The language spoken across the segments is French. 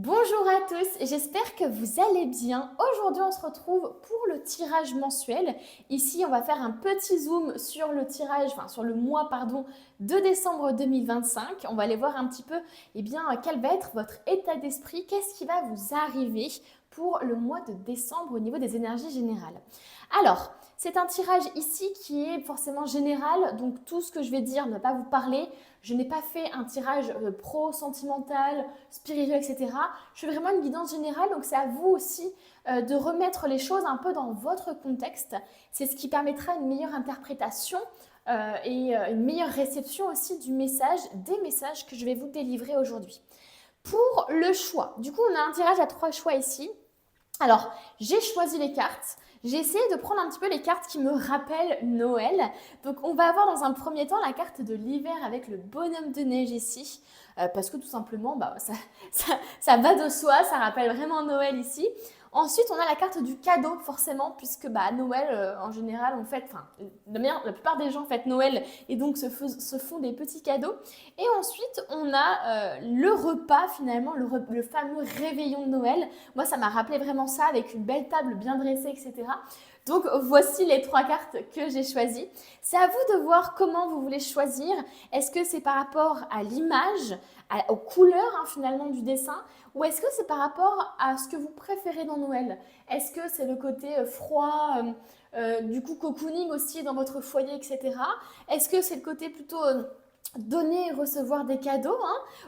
Bonjour à tous, j'espère que vous allez bien. Aujourd'hui, on se retrouve pour le tirage mensuel. Ici, on va faire un petit zoom sur le tirage, sur le mois, de décembre 2025. On va aller voir un petit peu, quel va être votre état d'esprit, qu'est-ce qui va vous arriver pour le mois de décembre au niveau des énergies générales. Alors, c'est un tirage ici qui est forcément général, donc tout ce que je vais dire ne va pas vous parler. Je n'ai pas fait un tirage pro-sentimental, spirituel, etc. Je fais vraiment une guidance générale, donc c'est à vous aussi de remettre les choses un peu dans votre contexte. C'est ce qui permettra une meilleure interprétation et une meilleure réception aussi du message, des messages que je vais vous délivrer aujourd'hui. Pour le choix, du coup on a un tirage à 3 choix ici. Alors, j'ai choisi les cartes. J'ai essayé de prendre un petit peu les cartes qui me rappellent Noël. Donc, on va avoir dans un premier temps la carte de l'hiver avec le bonhomme de neige ici. Parce que tout simplement, ça va de soi, ça rappelle vraiment Noël ici. Ensuite, on a la carte du cadeau, forcément, puisque Noël, en général, on fête, la plupart des gens fêtent Noël et donc se font des petits cadeaux. Et ensuite, on a le repas, finalement, le fameux réveillon de Noël. Moi, ça m'a rappelé vraiment ça avec une belle table bien dressée, etc. Donc, voici les 3 cartes que j'ai choisies. C'est à vous de voir comment vous voulez choisir. Est-ce que c'est par rapport à l'image, aux couleurs finalement du dessin, ou est-ce que c'est par rapport à ce que vous préférez dans Noël? Est-ce que c'est le côté froid, du coup cocooning aussi dans votre foyer, etc. Est-ce que c'est le côté plutôt donner et recevoir des cadeaux,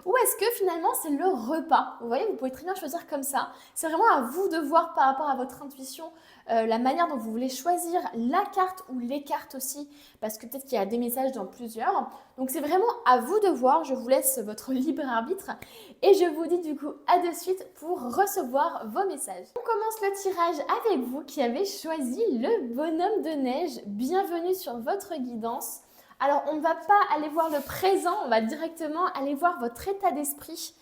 ou est-ce que finalement c'est le repas? Vous voyez, vous pouvez très bien choisir comme ça. C'est vraiment à vous de voir par rapport à votre intuition la manière dont vous voulez choisir la carte ou les cartes aussi, parce que peut-être qu'il y a des messages dans plusieurs. Donc c'est vraiment à vous de voir, je vous laisse votre libre arbitre et je vous dis du coup à de suite pour recevoir vos messages. On commence le tirage avec vous qui avez choisi le bonhomme de neige. Bienvenue sur votre guidance. Alors, on ne va pas aller voir le présent, on va directement aller voir votre état d'esprit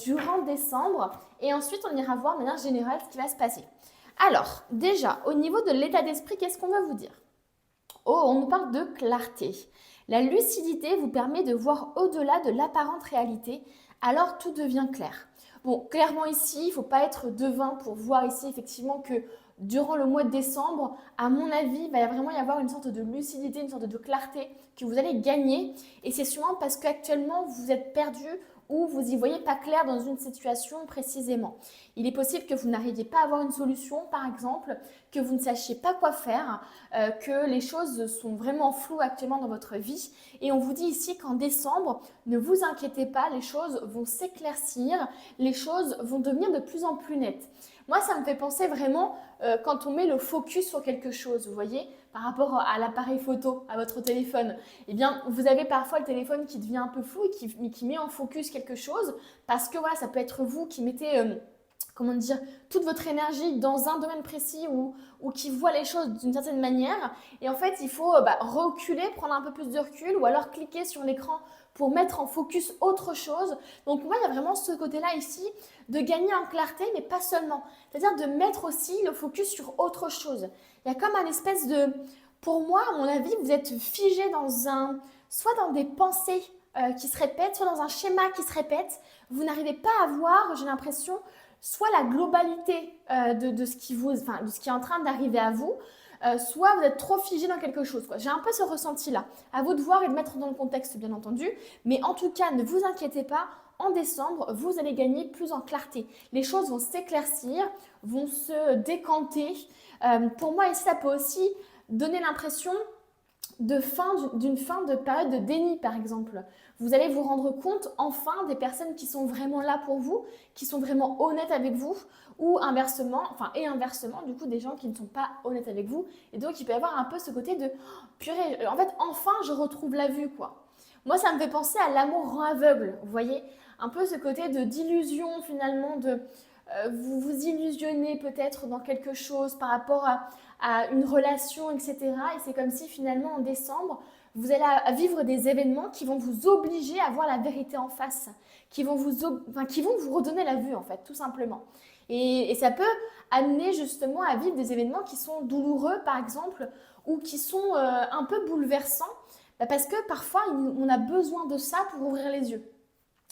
durant décembre et ensuite on ira voir de manière générale ce qui va se passer. Alors, déjà, au niveau de l'état d'esprit, qu'est-ce qu'on va vous dire? Oh, on nous parle de clarté. La lucidité vous permet de voir au-delà de l'apparente réalité, alors tout devient clair. Bon, clairement ici, il ne faut pas être devin pour voir ici effectivement que durant le mois de décembre, à mon avis, il va vraiment y avoir une sorte de lucidité, une sorte de clarté que vous allez gagner. Et c'est sûrement parce qu'actuellement, vous êtes perdu ou vous n'y voyez pas clair dans une situation précisément. Il est possible que vous n'arriviez pas à avoir une solution, par exemple, que vous ne sachiez pas quoi faire, que les choses sont vraiment floues actuellement dans votre vie. Et on vous dit ici qu'en décembre, ne vous inquiétez pas, les choses vont s'éclaircir, les choses vont devenir de plus en plus nettes. Moi, ça me fait penser vraiment quand on met le focus sur quelque chose, vous voyez, par rapport à l'appareil photo, à votre téléphone. Eh bien, vous avez parfois le téléphone qui devient un peu flou et qui met en focus quelque chose parce que voilà, ça peut être vous qui mettez toute votre énergie dans un domaine précis ou qui voit les choses d'une certaine manière. Et en fait, il faut reculer, prendre un peu plus de recul ou alors cliquer sur l'écran pour mettre en focus autre chose. Donc moi, il y a vraiment ce côté-là ici de gagner en clarté, mais pas seulement. C'est-à-dire de mettre aussi le focus sur autre chose. Il y a comme un espèce de... Pour moi, à mon avis, vous êtes figé soit dans des pensées qui se répètent, soit dans un schéma qui se répète. Vous n'arrivez pas à voir, j'ai l'impression, soit la globalité de ce qui de ce qui est en train d'arriver à vous, soit vous êtes trop figé dans quelque chose. J'ai un peu ce ressenti-là. À vous de voir et de mettre dans le contexte, bien entendu. Mais en tout cas, ne vous inquiétez pas. En décembre, vous allez gagner plus en clarté. Les choses vont s'éclaircir, vont se décanter. Pour moi, ici, ça peut aussi donner l'impression d'une fin de période de déni, par exemple. Vous allez vous rendre compte enfin des personnes qui sont vraiment là pour vous, qui sont vraiment honnêtes avec vous, ou inversement, du coup, des gens qui ne sont pas honnêtes avec vous. Et donc, il peut y avoir un peu ce côté de oh, purée, en fait, enfin, je retrouve la vue, quoi. Moi, ça me fait penser à l'amour rend aveugle, vous voyez? Un peu ce côté d'illusion, finalement, vous vous illusionnez peut-être dans quelque chose par rapport à une relation, etc. Et c'est comme si finalement en décembre, vous allez vivre des événements qui vont vous obliger à voir la vérité en face, qui vont vous redonner la vue en fait, tout simplement. Et ça peut amener justement à vivre des événements qui sont douloureux par exemple, ou qui sont un peu bouleversants, parce que parfois on a besoin de ça pour ouvrir les yeux.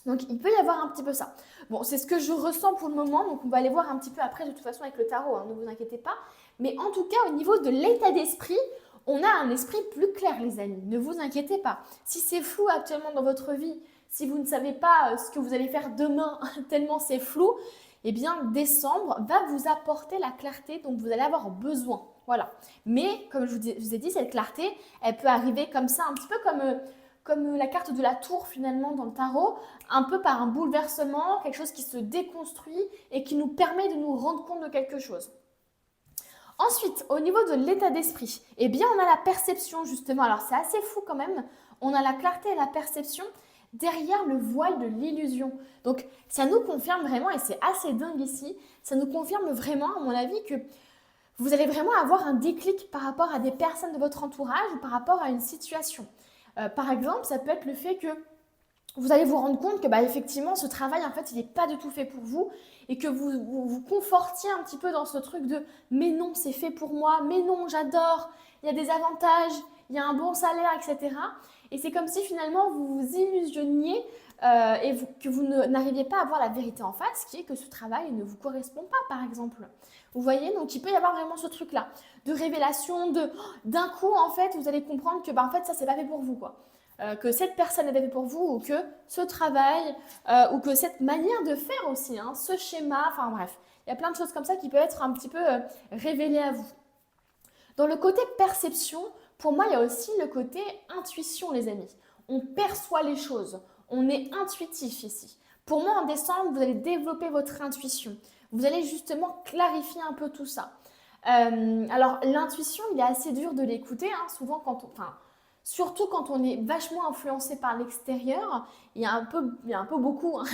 Donc, il peut y avoir un petit peu ça. Bon, c'est ce que je ressens pour le moment, donc on va aller voir un petit peu après, de toute façon, avec le tarot, hein, ne vous inquiétez pas. Mais en tout cas, au niveau de l'état d'esprit, on a un esprit plus clair, les amis. Ne vous inquiétez pas. Si c'est flou actuellement dans votre vie, si vous ne savez pas ce que vous allez faire demain, tellement c'est flou, eh bien, décembre va vous apporter la clarté dont vous allez avoir besoin. Voilà. Mais, comme je vous ai dit, cette clarté, elle peut arriver comme ça, un petit peu comme la carte de la tour finalement dans le tarot, un peu par un bouleversement, quelque chose qui se déconstruit et qui nous permet de nous rendre compte de quelque chose. Ensuite, au niveau de l'état d'esprit, eh bien on a la perception justement, alors c'est assez fou quand même, on a la clarté et la perception derrière le voile de l'illusion. Donc ça nous confirme vraiment, et c'est assez dingue ici, ça nous confirme vraiment à mon avis que vous allez vraiment avoir un déclic par rapport à des personnes de votre entourage ou par rapport à une situation. Par exemple, ça peut être le fait que vous allez vous rendre compte que effectivement ce travail en fait il n'est pas du tout fait pour vous et que vous confortiez un petit peu dans ce truc de mais non c'est fait pour moi, mais non j'adore, il y a des avantages, il y a un bon salaire, etc. Et c'est comme si finalement vous vous illusionniez que vous n'arriviez pas à voir la vérité en face, qui est que ce travail ne vous correspond pas par exemple. Vous voyez, donc il peut y avoir vraiment ce truc là de révélation, d'un coup en fait vous allez comprendre que en fait ça c'est pas fait pour vous quoi. Que cette personne est faite pour vous ou que ce travail ou que cette manière de faire aussi, hein, ce schéma, enfin bref, il y a plein de choses comme ça qui peuvent être un petit peu révélées à vous. Dans le côté perception, pour moi, il y a aussi le côté intuition, les amis. On perçoit les choses, on est intuitif ici. Pour moi, en décembre, vous allez développer votre intuition. Vous allez justement clarifier un peu tout ça. Alors, l'intuition, il est assez dur de l'écouter, hein, souvent quand on... Surtout quand on est vachement influencé par l'extérieur, il y a un peu beaucoup, hein.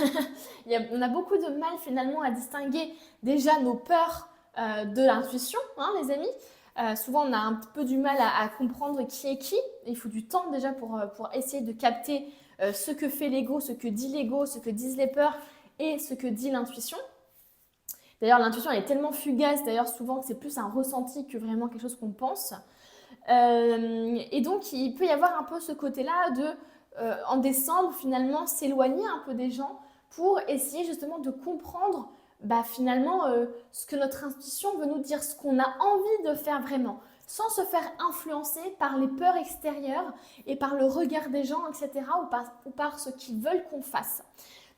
On a beaucoup de mal finalement à distinguer déjà nos peurs de l'intuition, hein, les amis. Souvent on a un peu du mal à comprendre qui est qui. Il faut du temps déjà pour essayer de capter ce que fait l'ego, ce que dit l'ego, ce que disent les peurs et ce que dit l'intuition. D'ailleurs l'intuition elle est tellement fugace d'ailleurs souvent que c'est plus un ressenti que vraiment quelque chose qu'on pense. Et donc, il peut y avoir un peu ce côté-là de, en décembre, finalement, s'éloigner un peu des gens pour essayer justement de comprendre finalement ce que notre intuition veut nous dire, ce qu'on a envie de faire vraiment, sans se faire influencer par les peurs extérieures et par le regard des gens, etc., ou par ce qu'ils veulent qu'on fasse.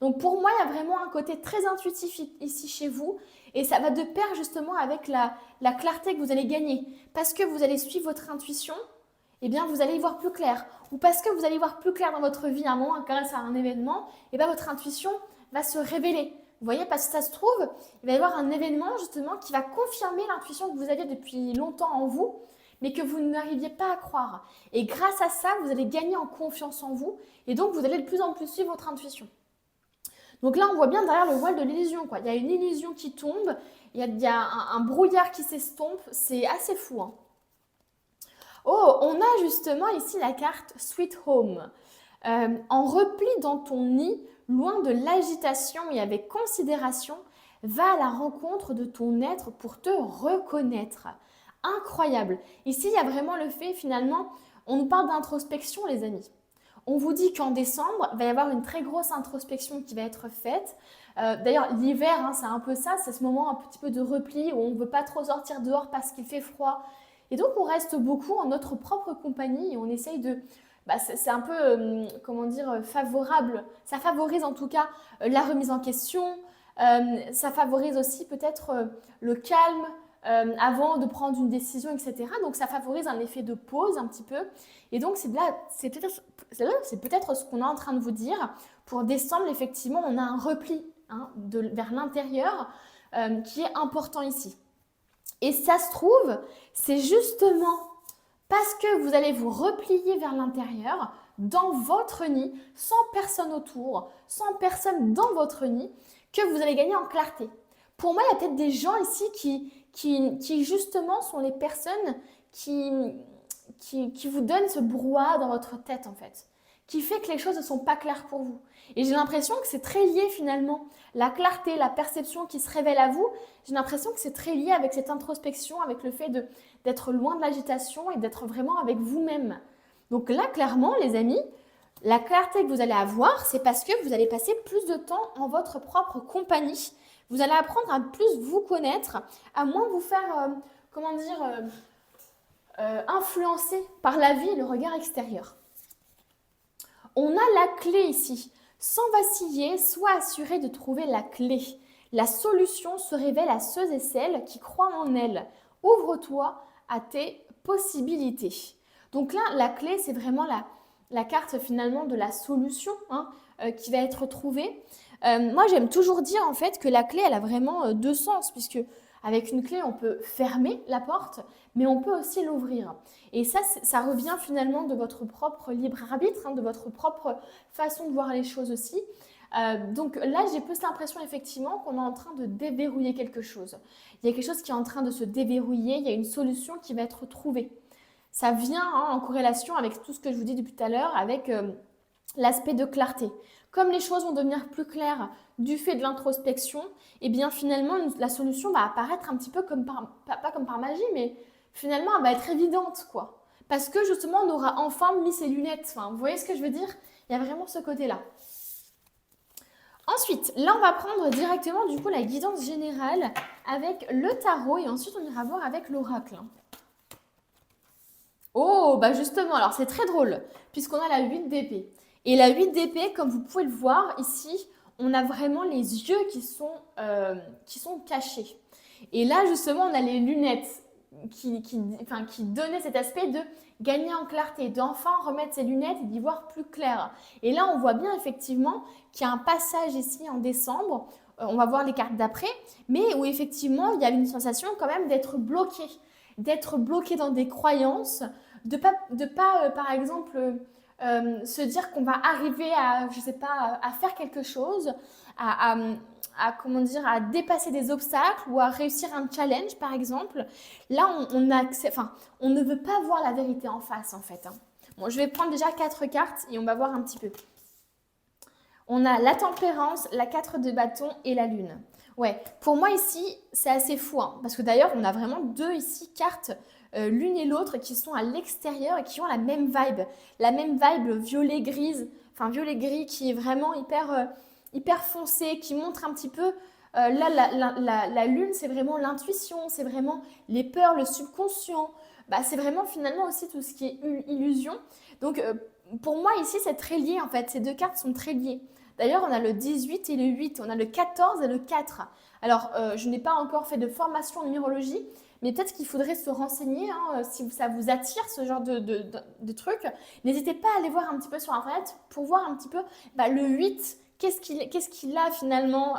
Donc pour moi, il y a vraiment un côté très intuitif ici chez vous et ça va de pair justement avec la clarté que vous allez gagner. Parce que vous allez suivre votre intuition, eh bien vous allez y voir plus clair. Ou parce que vous allez y voir plus clair dans votre vie à un moment, grâce à un événement, eh bien votre intuition va se révéler. Vous voyez, parce que ça se trouve, il va y avoir un événement justement qui va confirmer l'intuition que vous aviez depuis longtemps en vous, mais que vous n'arriviez pas à croire. Et grâce à ça, vous allez gagner en confiance en vous et donc vous allez de plus en plus suivre votre intuition. Donc là, on voit bien derrière le voile de l'illusion, quoi. Il y a une illusion qui tombe, il y a un brouillard qui s'estompe, c'est assez fou, hein. Oh, on a justement ici la carte Sweet Home. En repli dans ton nid, loin de l'agitation et avec considération, va à la rencontre de ton être pour te reconnaître. Incroyable. Ici, il y a vraiment le fait, finalement, on nous parle d'introspection, les amis. On vous dit qu'en décembre, il va y avoir une très grosse introspection qui va être faite. D'ailleurs, l'hiver, hein, c'est un peu ça, c'est ce moment un petit peu de repli où on ne veut pas trop sortir dehors parce qu'il fait froid. Et donc, on reste beaucoup en notre propre compagnie et on essaye de... c'est un peu, comment dire, favorable. Ça favorise en tout cas la remise en question. Ça favorise aussi peut-être le calme avant de prendre une décision, etc. Donc, ça favorise un effet de pause un petit peu. Et donc, c'est peut-être ce qu'on est en train de vous dire. Pour décembre, effectivement, on a un repli vers l'intérieur qui est important ici. Et ça se trouve, c'est justement parce que vous allez vous replier vers l'intérieur, dans votre nid, sans personne autour, sans personne dans votre nid, que vous allez gagner en clarté. Pour moi, il y a peut-être des gens ici qui justement sont les personnes qui vous donnent ce brouhaha dans votre tête en fait, qui fait que les choses ne sont pas claires pour vous. Et j'ai l'impression que c'est très lié finalement, la clarté, la perception qui se révèle à vous, j'ai l'impression que c'est très lié avec cette introspection, avec le fait d'être loin de l'agitation et d'être vraiment avec vous-même. Donc là, clairement, les amis, La clarté que vous allez avoir, c'est parce que vous allez passer plus de temps en votre propre compagnie. Vous allez apprendre à plus vous connaître, à moins vous faire, influencer par la vie et le regard extérieur. On a la clé ici. Sans vaciller, sois assuré de trouver la clé. La solution se révèle à ceux et celles qui croient en elle. Ouvre-toi à tes possibilités. Donc là, la clé, c'est vraiment la carte finalement de la solution qui va être trouvée. Moi, j'aime toujours dire en fait que la clé, elle a vraiment deux sens, puisque avec une clé, on peut fermer la porte, mais on peut aussi l'ouvrir. Et ça revient finalement de votre propre libre arbitre, de votre propre façon de voir les choses aussi. Donc là, j'ai plus l'impression effectivement qu'on est en train de déverrouiller quelque chose. Il y a quelque chose qui est en train de se déverrouiller, il y a une solution qui va être trouvée. Ça vient en corrélation avec tout ce que je vous dis depuis tout à l'heure, avec l'aspect de clarté. Comme les choses vont devenir plus claires du fait de l'introspection, et bien finalement la solution va apparaître un petit peu comme pas comme par magie, mais finalement elle va être évidente quoi. Parce que justement on aura enfin mis ses lunettes. Enfin, vous voyez ce que je veux dire? Il y a vraiment ce côté-là. Ensuite, là on va prendre directement du coup la guidance générale avec le tarot et ensuite on ira voir avec l'oracle. Oh, bah justement, alors c'est très drôle, puisqu'on a la 8 d'épée. Et la 8 d'épée, comme vous pouvez le voir ici, on a vraiment les yeux qui sont cachés. Et là, justement, on a les lunettes qui donnaient cet aspect de gagner en clarté, d'enfin remettre ses lunettes et d'y voir plus clair. Et là, on voit bien effectivement qu'il y a un passage ici en décembre, on va voir les cartes d'après, mais où effectivement, il y a une sensation quand même d'être bloqué dans des croyances, de pas par exemple, se dire qu'on va arriver à, je sais pas, à faire quelque chose, comment dire, à dépasser des obstacles ou à réussir un challenge, par exemple. Là, on ne veut pas voir la vérité en face, en fait. Bon, je vais prendre déjà 4 cartes et on va voir un petit peu. On a la tempérance, la 4 de bâton et la lune. Ouais, pour moi ici, c'est assez fou, parce que d'ailleurs, on a vraiment deux ici cartes, l'une et l'autre, qui sont à l'extérieur et qui ont la même vibe violet-grise, enfin violet-gris qui est vraiment hyper foncé, qui montre un petit peu, là, la lune, c'est vraiment l'intuition, c'est vraiment les peurs, le subconscient, bah, c'est vraiment finalement aussi tout ce qui est illusion. Donc, pour moi ici, c'est très lié en fait, ces deux cartes sont très liées. D'ailleurs, on a le 18 et le 8, on a le 14 et le 4. Alors, je n'ai pas encore fait de formation en numérologie, mais peut-être qu'il faudrait se renseigner si ça vous attire ce genre de trucs. N'hésitez pas à aller voir un petit peu sur Internet pour voir un petit peu le 8, qu'est-ce qu'il a finalement,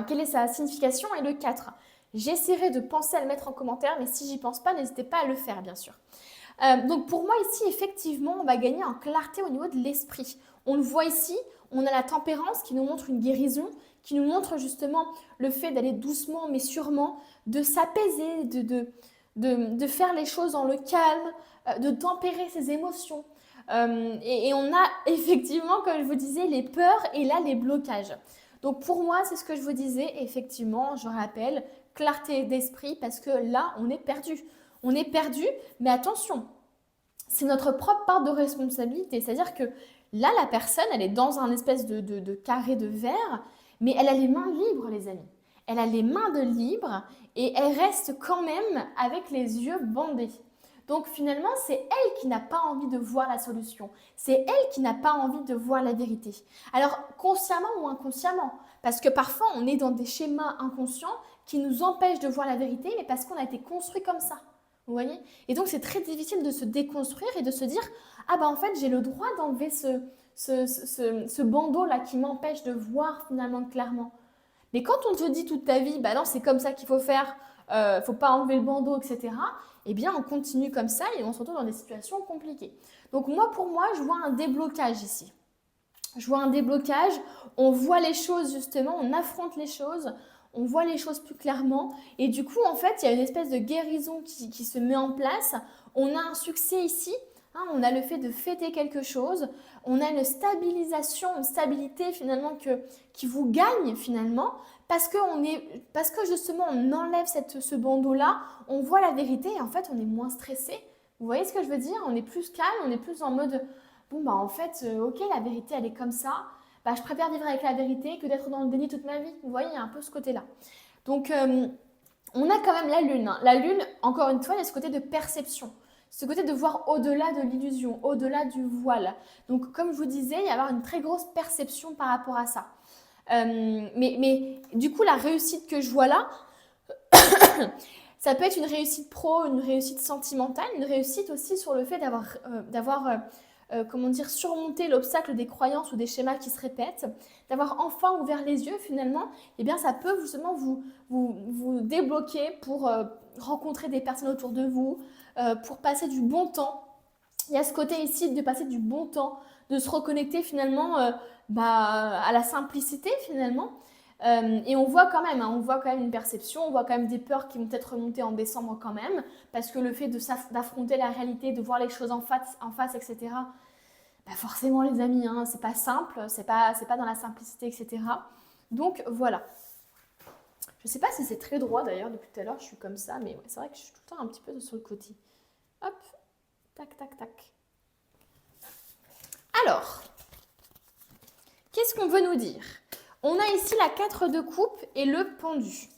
quelle est sa signification, et le 4. J'essaierai de penser à le mettre en commentaire, mais si j'y pense pas, n'hésitez pas à le faire, bien sûr. Donc pour moi ici, effectivement, on va gagner en clarté au niveau de l'esprit. On le voit ici, on a la tempérance qui nous montre une guérison, qui nous montre justement le fait d'aller doucement mais sûrement, de s'apaiser, de faire les choses dans le calme, de tempérer ses émotions. Et on a effectivement, comme je vous disais, les peurs et là les blocages. Donc pour moi, c'est ce que je vous disais, effectivement, je rappelle, clarté d'esprit parce que là, on est perdu. On est perdu, mais attention, c'est notre propre part de responsabilité. C'est-à-dire que là, la personne, elle est dans un espèce de carré de verre, mais elle a les mains libres, les amis. Elle a les mains de libre et elle reste quand même avec les yeux bandés. Donc finalement, c'est elle qui n'a pas envie de voir la solution. C'est elle qui n'a pas envie de voir la vérité. Alors, consciemment ou inconsciemment, parce que parfois, on est dans des schémas inconscients qui nous empêchent de voir la vérité, mais parce qu'on a été construit comme ça. Vous voyez? Et donc, c'est très difficile de se déconstruire et de se dire « Ah bah en fait, j'ai le droit d'enlever ce bandeau-là qui m'empêche de voir finalement clairement. » Mais quand on te dit toute ta vie « Bah non, c'est comme ça qu'il faut faire, faut pas enlever le bandeau, etc. » Eh bien, on continue comme ça et on se retrouve dans des situations compliquées. Donc pour moi, je vois un déblocage ici. Je vois un déblocage, on voit les choses justement, on affronte les choses, on voit les choses plus clairement et du coup en fait il y a une espèce de guérison qui se met en place, on a un succès ici, on a le fait de fêter quelque chose, on a une stabilisation, une stabilité finalement qui vous gagne finalement parce que justement on enlève ce bandeau là, on voit la vérité et en fait on est moins stressé, vous voyez ce que je veux dire, on est plus calme, on est plus en mode bon bah en fait, ok, la vérité elle est comme ça, bah je préfère vivre avec la vérité que d'être dans le déni toute ma vie. Vous voyez, il y a un peu ce côté-là. Donc on a quand même la lune, hein. La lune, encore une fois, il y a ce côté de perception, ce côté de voir au-delà de l'illusion, au-delà du voile. Donc comme je vous disais, il y a avoir une très grosse perception par rapport à ça. Mais du coup, la réussite que je vois là, ça peut être une réussite pro, une réussite sentimentale, une réussite aussi sur le fait d'avoir comment dire, surmonté l'obstacle des croyances ou des schémas qui se répètent, d'avoir enfin ouvert les yeux finalement, eh bien ça peut justement vous débloquer pour rencontrer des personnes autour de vous, pour passer du bon temps. Il y a ce côté ici de passer du bon temps, de se reconnecter finalement à la simplicité finalement. Et on voit quand même, hein, on voit quand même une perception, on voit quand même des peurs qui vont être remontées en décembre quand même, parce que le fait d'affronter la réalité, de voir les choses en face, etc. Bah forcément les amis, hein, c'est pas simple, c'est pas dans la simplicité, etc. Donc voilà. Je sais pas si c'est très droit d'ailleurs, depuis tout à l'heure je suis comme ça, mais ouais, c'est vrai que je suis tout le temps un petit peu sur le côté. Hop, tac, tac, tac. Alors, qu'est-ce qu'on veut nous dire? On a ici la 4 de coupe et le pendu.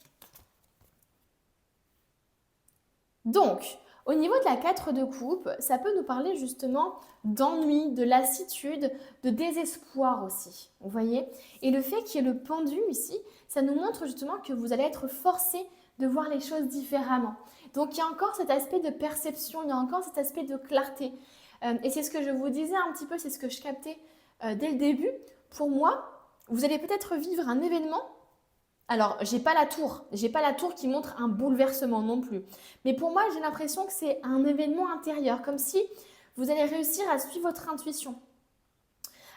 Donc, au niveau de la 4 de coupe, ça peut nous parler justement d'ennui, de lassitude, de désespoir aussi. Vous voyez? Et le fait qu'il y ait le pendu ici, ça nous montre justement que vous allez être forcé de voir les choses différemment. Donc, il y a encore cet aspect de perception, il y a encore cet aspect de clarté. Et c'est ce que je vous disais un petit peu, c'est ce que je captais dès le début. Pour moi, vous allez peut-être vivre un événement. Alors, j'ai pas la tour qui montre un bouleversement non plus. Mais pour moi, j'ai l'impression que c'est un événement intérieur, comme si vous allez réussir à suivre votre intuition.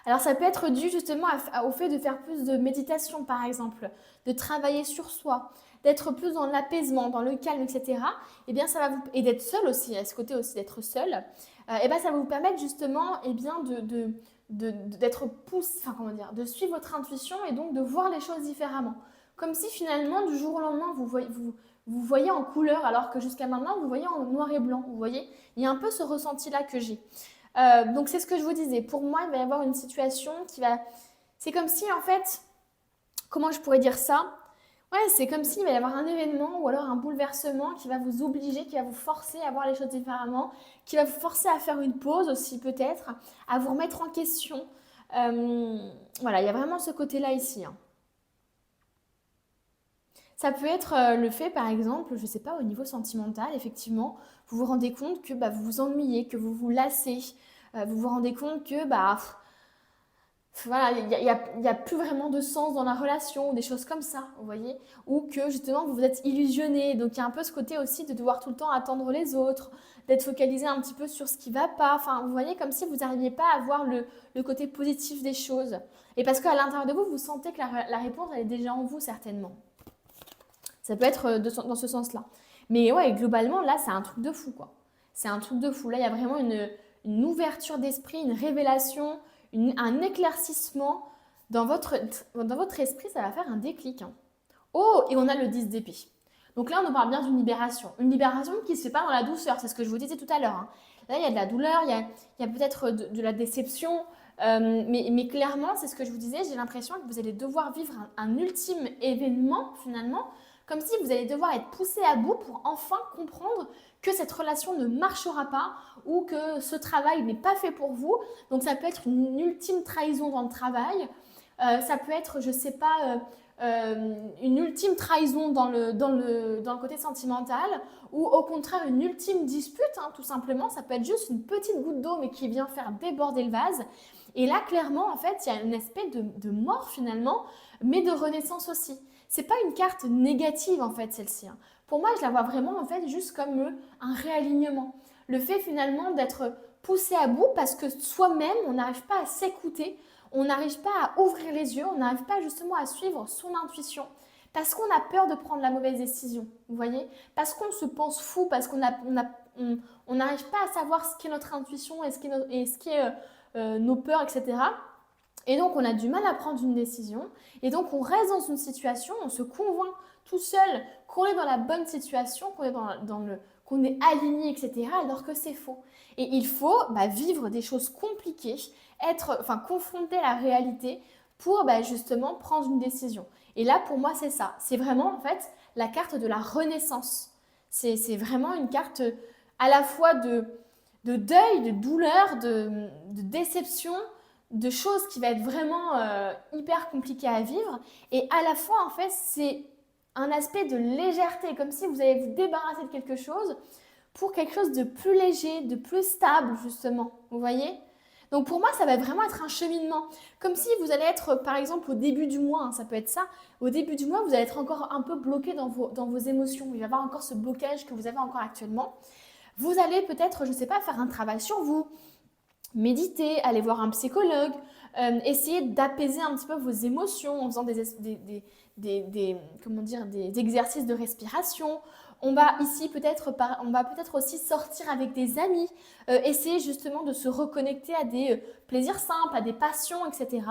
Alors, ça peut être dû justement au fait de faire plus de méditation, par exemple, de travailler sur soi, d'être plus dans l'apaisement, dans le calme, etc. Eh bien, ça va vous et d'être seul aussi, à ce côté aussi d'être seul. Eh bien, ça va vous permettre justement, eh bien, d'être poussé, enfin comment dire, de suivre votre intuition et donc de voir les choses différemment. Comme si finalement, du jour au lendemain, vous voyez en couleur, alors que jusqu'à maintenant, vous voyez en noir et blanc. Vous voyez, il y a un peu ce ressenti-là que j'ai. Donc c'est ce que je vous disais. Pour moi, il va y avoir une situation qui va... C'est comme si, en fait, comment je pourrais dire ça? Ouais, c'est comme s'il va y avoir un événement ou alors un bouleversement qui va vous obliger, qui va vous forcer à voir les choses différemment, qui va vous forcer à faire une pause aussi peut-être, à vous remettre en question. Voilà, il y a vraiment ce côté-là ici, hein. Ça peut être le fait, par exemple, je ne sais pas, au niveau sentimental, effectivement, vous vous rendez compte que bah, vous vous ennuyez, que vous vous lassez, vous vous rendez compte que voilà, il y a plus vraiment de sens dans la relation, ou des choses comme ça, vous voyez, ou que justement vous vous êtes illusionné. Donc il y a un peu ce côté aussi de devoir tout le temps attendre les autres, d'être focalisé un petit peu sur ce qui va pas. Enfin, vous voyez, comme si vous n'arriviez pas à voir le côté positif des choses. Et parce qu'à l'intérieur de vous, vous sentez que la réponse, elle est déjà en vous, certainement. Ça peut être dans ce sens-là. Mais ouais, globalement, là, c'est un truc de fou, quoi. C'est un truc de fou. Là, il y a vraiment une ouverture d'esprit, une révélation, un éclaircissement dans votre esprit. Ça va faire un déclic, hein. Oh, et on a le 10 d'épée. Donc là, on nous parle bien d'une libération. Une libération qui ne se fait pas dans la douceur. C'est ce que je vous disais tout à l'heure, hein. Là, il y a de la douleur, il y a peut-être de la déception. Mais clairement, c'est ce que je vous disais, j'ai l'impression que vous allez devoir vivre un ultime événement, finalement, comme si vous allez devoir être poussé à bout pour enfin comprendre que cette relation ne marchera pas ou que ce travail n'est pas fait pour vous. Donc ça peut être une ultime trahison dans le travail, ça peut être, je ne sais pas, une ultime trahison dans le côté sentimental ou au contraire une ultime dispute, hein, tout simplement. Ça peut être juste une petite goutte d'eau mais qui vient faire déborder le vase. Et là, clairement, en fait, il y a un aspect de mort finalement, mais de renaissance aussi. C'est pas une carte négative en fait celle-ci, hein. Pour moi, je la vois vraiment en fait juste comme un réalignement. Le fait finalement d'être poussé à bout parce que soi-même, on n'arrive pas à s'écouter, on n'arrive pas à ouvrir les yeux, on n'arrive pas justement à suivre son intuition parce qu'on a peur de prendre la mauvaise décision, vous voyez? Parce qu'on se pense fou, parce qu'on n'arrive pas à savoir ce qu'est notre intuition et ce qui est nos peurs, etc. Et donc, on a du mal à prendre une décision. Et donc, on reste dans une situation, on se convainc tout seul qu'on est dans la bonne situation, qu'on est aligné, etc. alors que c'est faux. Et il faut vivre des choses compliquées, confronter la réalité pour justement prendre une décision. Et là, pour moi, c'est ça. C'est vraiment, en fait, la carte de la renaissance. C'est vraiment une carte à la fois de deuil, de douleur, de déception, de choses qui va être vraiment hyper compliquées à vivre. Et à la fois, en fait, c'est un aspect de légèreté, comme si vous allez vous débarrasser de quelque chose pour quelque chose de plus léger, de plus stable, justement. Vous voyez? Donc pour moi, ça va vraiment être un cheminement. Comme si vous allez être, par exemple, au début du mois, hein, ça peut être ça. Au début du mois, vous allez être encore un peu bloqué dans vos émotions. Il va y avoir encore ce blocage que vous avez encore actuellement. Vous allez peut-être, je ne sais pas, faire un travail sur vous, méditer, aller voir un psychologue, essayer d'apaiser un petit peu vos émotions en faisant des exercices de respiration. On va peut-être aussi sortir avec des amis, essayer justement de se reconnecter à des plaisirs simples, à des passions, etc.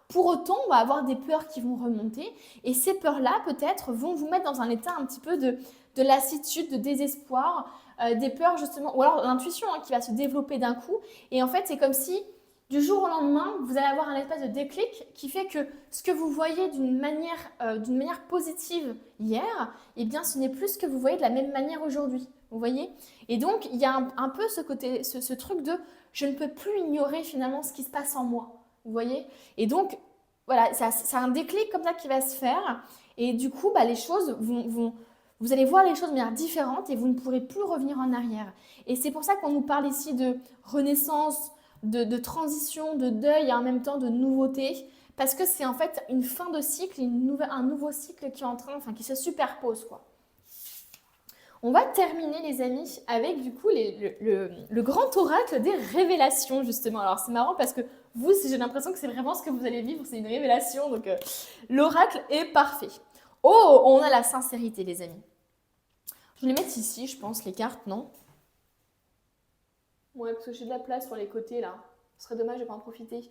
Pour autant, on va avoir des peurs qui vont remonter et ces peurs-là, peut-être, vont vous mettre dans un état un petit peu de lassitude, de désespoir, des peurs justement, ou alors l'intuition qui va se développer d'un coup. Et en fait, c'est comme si du jour au lendemain, vous allez avoir un espèce de déclic qui fait que ce que vous voyez d'une manière positive hier, eh bien, ce n'est plus ce que vous voyez de la même manière aujourd'hui. Vous voyez? Et donc, il y a un peu ce truc de je ne peux plus ignorer finalement ce qui se passe en moi. Vous voyez? Et donc, voilà, c'est un déclic comme ça qui va se faire. Et du coup, les choses vous allez voir les choses de manière différente et vous ne pourrez plus revenir en arrière. Et c'est pour ça qu'on nous parle ici de renaissance, de transition, de deuil et en même temps de nouveauté. Parce que c'est en fait une fin de cycle, un nouveau cycle qui est en train, qui se superpose, quoi. On va terminer, les amis, avec du coup le grand oracle des révélations, justement. Alors, c'est marrant parce que vous, j'ai l'impression que c'est vraiment ce que vous allez vivre, c'est une révélation. Donc, l'oracle est parfait. Oh, on a la sincérité, les amis. Je vais les mettre ici, je pense, les cartes, non? Ouais, parce que j'ai de la place sur les côtés, là. Ce serait dommage de ne pas en profiter.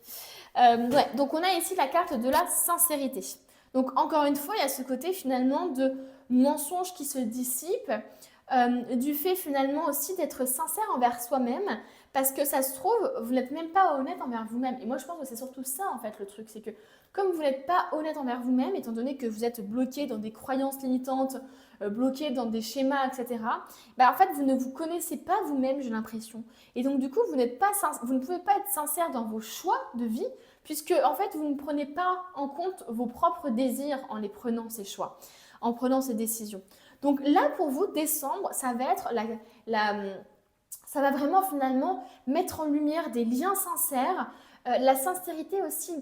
Ouais, donc, on a ici la carte de la sincérité. Donc, encore une fois, il y a ce côté, finalement, de mensonge qui se dissipe, du fait, finalement, aussi d'être sincère envers soi-même, parce que ça se trouve, vous n'êtes même pas honnête envers vous-même. Et moi, je pense que c'est surtout ça, en fait, le truc. C'est que comme vous n'êtes pas honnête envers vous-même, étant donné que vous êtes bloqué dans des croyances limitantes, bloqué dans des schémas, etc., en fait, vous ne vous connaissez pas vous-même, j'ai l'impression. Et donc, du coup, vous ne pouvez pas être sincère dans vos choix de vie, puisque, en fait, vous ne prenez pas en compte vos propres désirs en les prenant, ces choix, en prenant ces décisions. Donc là, pour vous, décembre, ça va être ça va vraiment finalement mettre en lumière des liens sincères, la sincérité aussi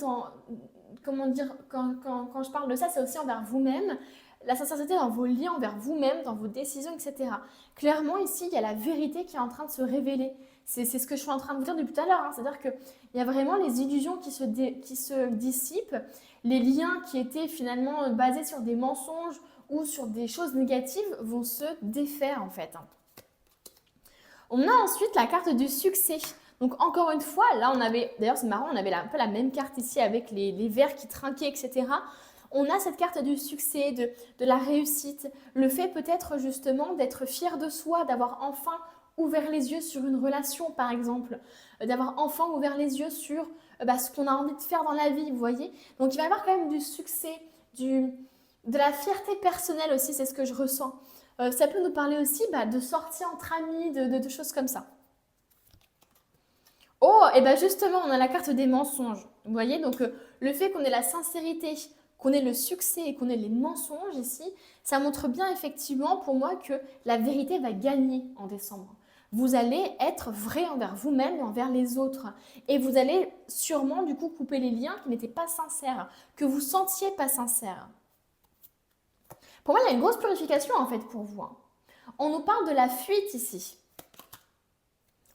comment dire, quand je parle de ça, c'est aussi envers vous-même, la sincérité dans vos liens envers vous-même, dans vos décisions, etc. Clairement, ici, il y a la vérité qui est en train de se révéler. C'est ce que je suis en train de vous dire depuis tout à l'heure, hein. C'est-à-dire qu'il y a vraiment les illusions qui se dissipent, les liens qui étaient finalement basés sur des mensonges ou sur des choses négatives vont se défaire en fait. On a ensuite la carte du succès. Donc encore une fois, là on avait, d'ailleurs c'est marrant, on avait un peu la même carte ici avec les verres qui trinquaient, etc. On a cette carte du succès, de la réussite, le fait peut-être justement d'être fier de soi, d'avoir enfin ouvert les yeux sur une relation par exemple, d'avoir enfin ouvert les yeux sur ce qu'on a envie de faire dans la vie, vous voyez. Donc il va y avoir quand même du succès, de la fierté personnelle aussi, c'est ce que je ressens. Ça peut nous parler aussi de sorties entre amis, de choses comme ça. Oh, et bien justement, on a la carte des mensonges. Vous voyez, donc le fait qu'on ait la sincérité, qu'on ait le succès et qu'on ait les mensonges ici, ça montre bien effectivement pour moi que la vérité va gagner en décembre. Vous allez être vrai envers vous-même et envers les autres. Et vous allez sûrement du coup couper les liens qui n'étaient pas sincères, que vous sentiez pas sincères. Pour moi, il y a une grosse purification en fait pour vous. On nous parle de la fuite ici.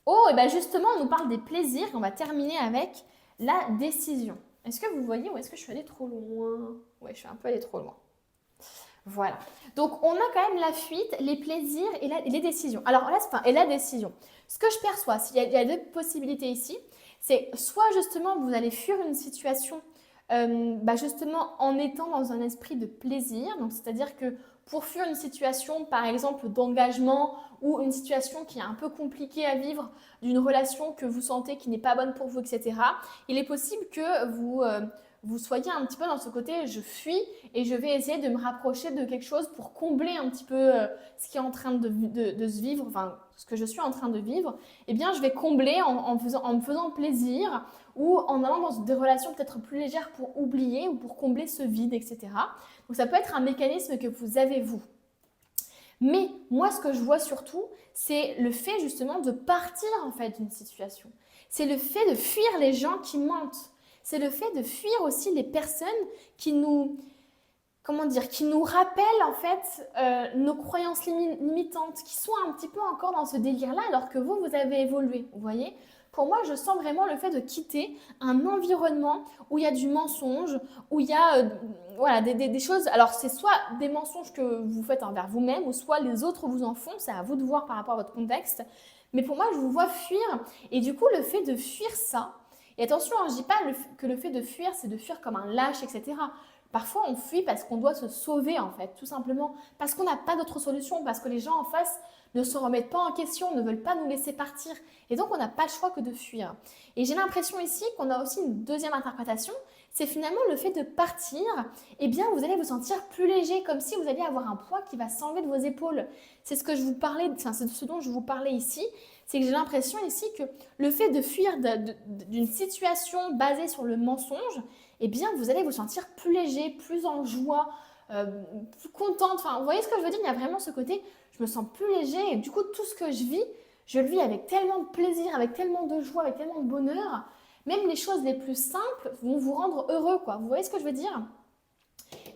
Oh, et bien justement, on nous parle des plaisirs. On va terminer avec la décision. Est-ce que vous voyez ou est-ce que je suis allée trop loin? Oui, je suis un peu allée trop loin. Voilà. Donc, on a quand même la fuite, les plaisirs et les décisions. Alors là, et la décision. Ce que je perçois, il y a deux possibilités ici. C'est soit justement vous allez fuir une situation Justement en étant dans un esprit de plaisir. Donc, c'est-à-dire que pour fuir une situation, par exemple, d'engagement ou une situation qui est un peu compliquée à vivre, d'une relation que vous sentez qui n'est pas bonne pour vous, etc., il est possible que vous soyez un petit peu dans ce côté je fuis et je vais essayer de me rapprocher de quelque chose pour combler un petit peu ce qui est en train de se vivre, enfin ce que je suis en train de vivre. Eh bien, je vais combler en me faisant plaisir ou en allant dans des relations peut-être plus légères pour oublier ou pour combler ce vide, etc. Donc ça peut être un mécanisme que vous avez vous. Mais moi, ce que je vois surtout, c'est le fait justement de partir en fait d'une situation. C'est le fait de fuir les gens qui mentent. C'est le fait de fuir aussi les personnes qui nous, comment dire, qui nous rappellent en fait nos croyances limitantes, qui sont un petit peu encore dans ce délire-là, alors que vous avez évolué. Vous voyez? Pour moi, je sens vraiment le fait de quitter un environnement où il y a du mensonge, où il y a voilà, des choses. Alors, c'est soit des mensonges que vous faites envers vous-même, ou soit les autres vous en font. C'est à vous de voir par rapport à votre contexte. Mais pour moi, je vous vois fuir. Et du coup, le fait de fuir ça, et attention, hein, je ne dis pas que le fait de fuir, c'est de fuir comme un lâche, etc. Parfois, on fuit parce qu'on doit se sauver, en fait, tout simplement. Parce qu'on n'a pas d'autre solution, parce que les gens en face ne se remettent pas en question, ne veulent pas nous laisser partir. Et donc, on n'a pas le choix que de fuir. Et j'ai l'impression ici qu'on a aussi une deuxième interprétation, c'est finalement le fait de partir, eh bien, vous allez vous sentir plus léger, comme si vous alliez avoir un poids qui va s'enlever de vos épaules. C'est ce que je vous parlais, enfin, c'est ce dont je vous parlais ici, c'est que j'ai l'impression ici que le fait de fuir d'une situation basée sur le mensonge, eh bien, vous allez vous sentir plus léger, plus en joie, plus contente. Enfin, vous voyez ce que je veux dire? Il y a vraiment ce côté, je me sens plus léger et du coup, tout ce que je le vis avec tellement de plaisir, avec tellement de joie, avec tellement de bonheur. Même les choses les plus simples vont vous rendre heureux, quoi. Vous voyez ce que je veux dire?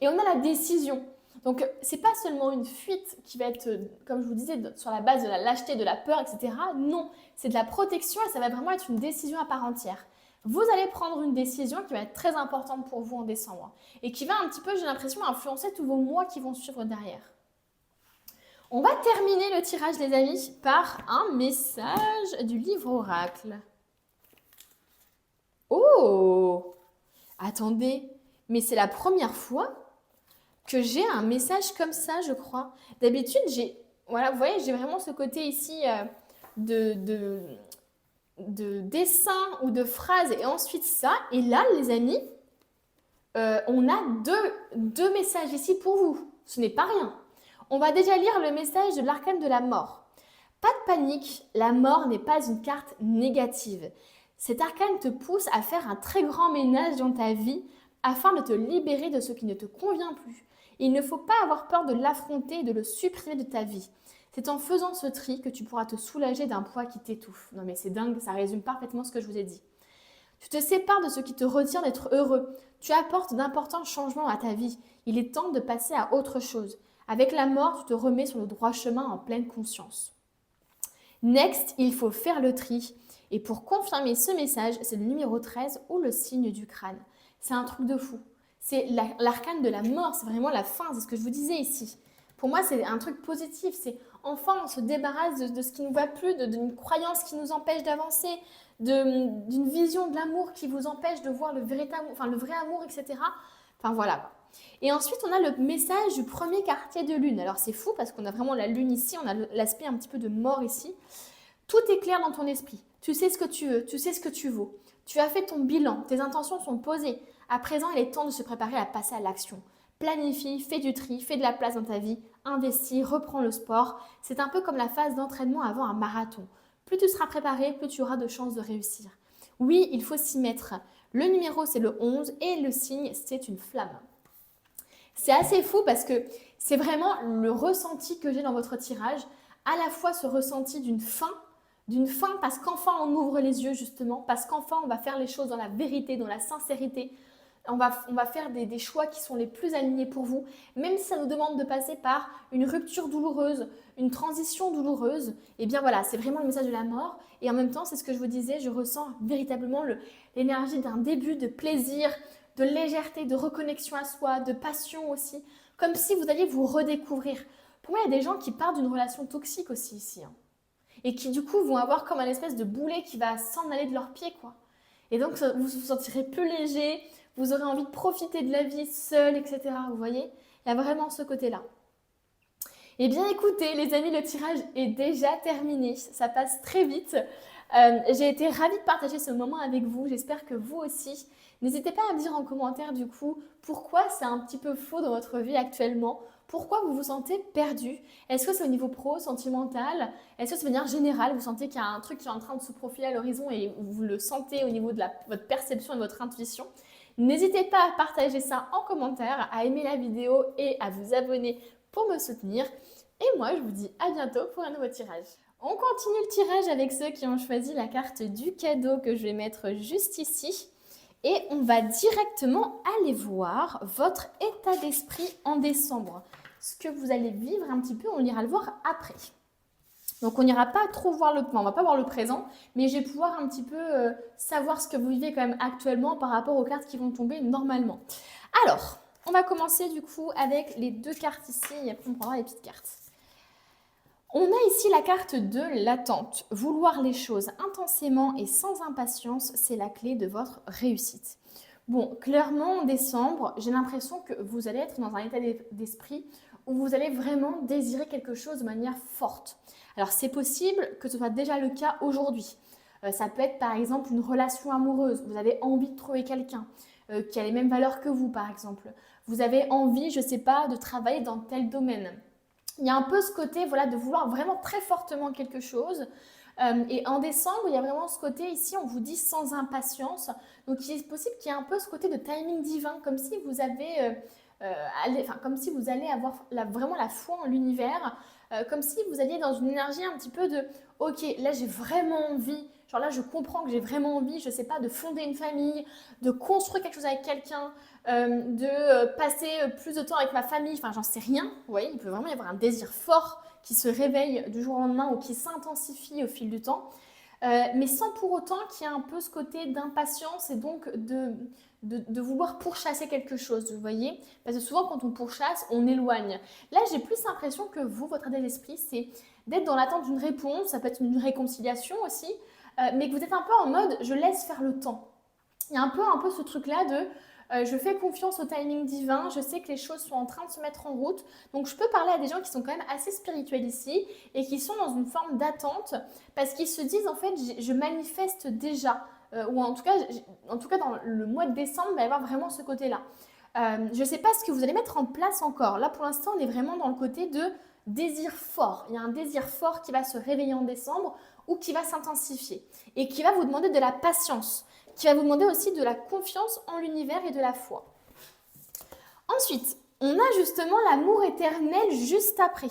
Et on a la décision. Donc, c'est pas seulement une fuite qui va être, comme je vous disais, sur la base de la lâcheté, de la peur, etc. Non, c'est de la protection et ça va vraiment être une décision à part entière. Vous allez prendre une décision qui va être très importante pour vous en décembre et qui va un petit peu, j'ai l'impression, influencer tous vos mois qui vont suivre derrière. On va terminer le tirage, les amis, par un message du livre oracle. Oh! Attendez, mais c'est la première fois que j'ai un message comme ça, je crois. D'habitude, voilà, vous voyez, j'ai vraiment ce côté ici de dessin ou de phrase et ensuite ça. Et là, les amis, on a deux messages ici pour vous. Ce n'est pas rien. On va déjà lire le message de l'arcane de la mort. Pas de panique, la mort n'est pas une carte négative. Cet arcane te pousse à faire un très grand ménage dans ta vie afin de te libérer de ce qui ne te convient plus. Il ne faut pas avoir peur de l'affronter et de le supprimer de ta vie. C'est en faisant ce tri que tu pourras te soulager d'un poids qui t'étouffe. Non mais c'est dingue, ça résume parfaitement ce que je vous ai dit. Tu te sépares de ce qui te retient d'être heureux. Tu apportes d'importants changements à ta vie. Il est temps de passer à autre chose. Avec la mort, tu te remets sur le droit chemin en pleine conscience. Next, il faut faire le tri. Et pour confirmer ce message, c'est le numéro 13 ou le signe du crâne. C'est un truc de fou. C'est l'arcane de la mort, c'est vraiment la fin, c'est ce que je vous disais ici. Pour moi, c'est un truc positif. C'est enfin, on se débarrasse de ce qui ne va plus, d'une croyance qui nous empêche d'avancer, d'une vision de l'amour qui vous empêche de voir le vrai amour, etc. Enfin voilà. Et ensuite, on a le message du premier quartier de lune. Alors c'est fou parce qu'on a vraiment la lune ici, on a l'aspect un petit peu de mort ici. Tout est clair dans ton esprit. Tu sais ce que tu veux, tu sais ce que tu vaux. Tu as fait ton bilan, tes intentions sont posées. À présent, il est temps de se préparer à passer à l'action. Planifie, fais du tri, fais de la place dans ta vie, investis, reprends le sport. C'est un peu comme la phase d'entraînement avant un marathon. Plus tu seras préparé, plus tu auras de chances de réussir. Oui, il faut s'y mettre. Le numéro, c'est le 11 et le signe, c'est une flamme. C'est assez fou parce que c'est vraiment le ressenti que j'ai dans votre tirage, à la fois ce ressenti d'une fin parce qu'enfin on ouvre les yeux justement, parce qu'enfin on va faire les choses dans la vérité, dans la sincérité. On va faire des choix qui sont les plus alignés pour vous, même si ça nous demande de passer par une rupture douloureuse, une transition douloureuse. Et bien voilà, c'est vraiment le message de la mort. Et en même temps, c'est ce que je vous disais, je ressens véritablement l'énergie d'un début de plaisir, de légèreté, de reconnexion à soi, de passion aussi, comme si vous alliez vous redécouvrir. Pour moi, il y a des gens qui partent d'une relation toxique aussi ici, hein, et qui du coup vont avoir comme un espèce de boulet qui va s'en aller de leurs pieds, quoi. Et donc, vous vous sentirez plus léger, vous aurez envie de profiter de la vie seul, etc. Vous voyez? Il y a vraiment ce côté-là. Eh bien écoutez les amis, le tirage est déjà terminé, ça passe très vite. J'ai été ravie de partager ce moment avec vous, j'espère que vous aussi. N'hésitez pas à me dire en commentaire du coup pourquoi c'est un petit peu faux dans votre vie actuellement, pourquoi vous vous sentez perdu. Est-ce que c'est au niveau pro, sentimental? Est-ce que c'est de manière générale, vous sentez qu'il y a un truc qui est en train de se profiler à l'horizon et vous le sentez au niveau de votre perception et de votre intuition? N'hésitez pas à partager ça en commentaire, à aimer la vidéo et à vous abonner pour me soutenir. Et moi, je vous dis à bientôt pour un nouveau tirage. On continue le tirage avec ceux qui ont choisi la carte du cadeau que je vais mettre juste ici. Et on va directement aller voir votre état d'esprit en décembre. Ce que vous allez vivre un petit peu, on ira le voir après. Donc on n'ira pas trop voir on va pas voir le présent, mais je vais pouvoir un petit peu savoir ce que vous vivez quand même actuellement par rapport aux cartes qui vont tomber normalement. Alors, on va commencer du coup avec les deux cartes ici, et après on prendra les petites cartes. On a ici la carte de l'attente. Vouloir les choses intensément et sans impatience, c'est la clé de votre réussite. Bon, clairement en décembre, j'ai l'impression que vous allez être dans un état d'esprit où vous allez vraiment désirer quelque chose de manière forte. Alors c'est possible que ce soit déjà le cas aujourd'hui. Ça peut être par exemple une relation amoureuse. Vous avez envie de trouver quelqu'un qui a les mêmes valeurs que vous par exemple. Vous avez envie, je ne sais pas, de travailler dans tel domaine. Il y a un peu ce côté voilà, de vouloir vraiment très fortement quelque chose. Et en décembre, il y a vraiment ce côté ici, on vous dit sans impatience. Donc il est possible qu'il y ait un peu ce côté de timing divin, comme si vous avez, comme si vous allez avoir vraiment la foi en l'univers, comme si vous alliez dans une énergie un petit peu de « Ok, là j'ai vraiment envie ». Genre là, je comprends que j'ai vraiment envie, je ne sais pas, de fonder une famille, de construire quelque chose avec quelqu'un, de passer plus de temps avec ma famille, enfin j'en sais rien. Vous voyez, il peut vraiment y avoir un désir fort qui se réveille du jour au lendemain ou qui s'intensifie au fil du temps, mais sans pour autant qu'il y ait un peu ce côté d'impatience et donc de vouloir pourchasser quelque chose, vous voyez? Parce que souvent quand on pourchasse, on éloigne. Là, j'ai plus l'impression que vous, votre état d'esprit, c'est d'être dans l'attente d'une réponse, ça peut être une réconciliation aussi, mais que vous êtes un peu en mode « je laisse faire le temps ». Il y a un peu ce truc-là de je fais confiance au timing divin, je sais que les choses sont en train de se mettre en route. Donc je peux parler à des gens qui sont quand même assez spirituels ici et qui sont dans une forme d'attente parce qu'ils se disent en fait je manifeste déjà. Ou en tout cas dans le mois de décembre, il va y avoir vraiment ce côté-là. Je ne sais pas ce que vous allez mettre en place encore. Là pour l'instant, on est vraiment dans le côté de désir fort. Il y a un désir fort qui va se réveiller en décembre ou qui va s'intensifier et qui va vous demander de la patience, qui va vous demander aussi de la confiance en l'univers et de la foi. Ensuite, on a justement l'amour éternel juste après.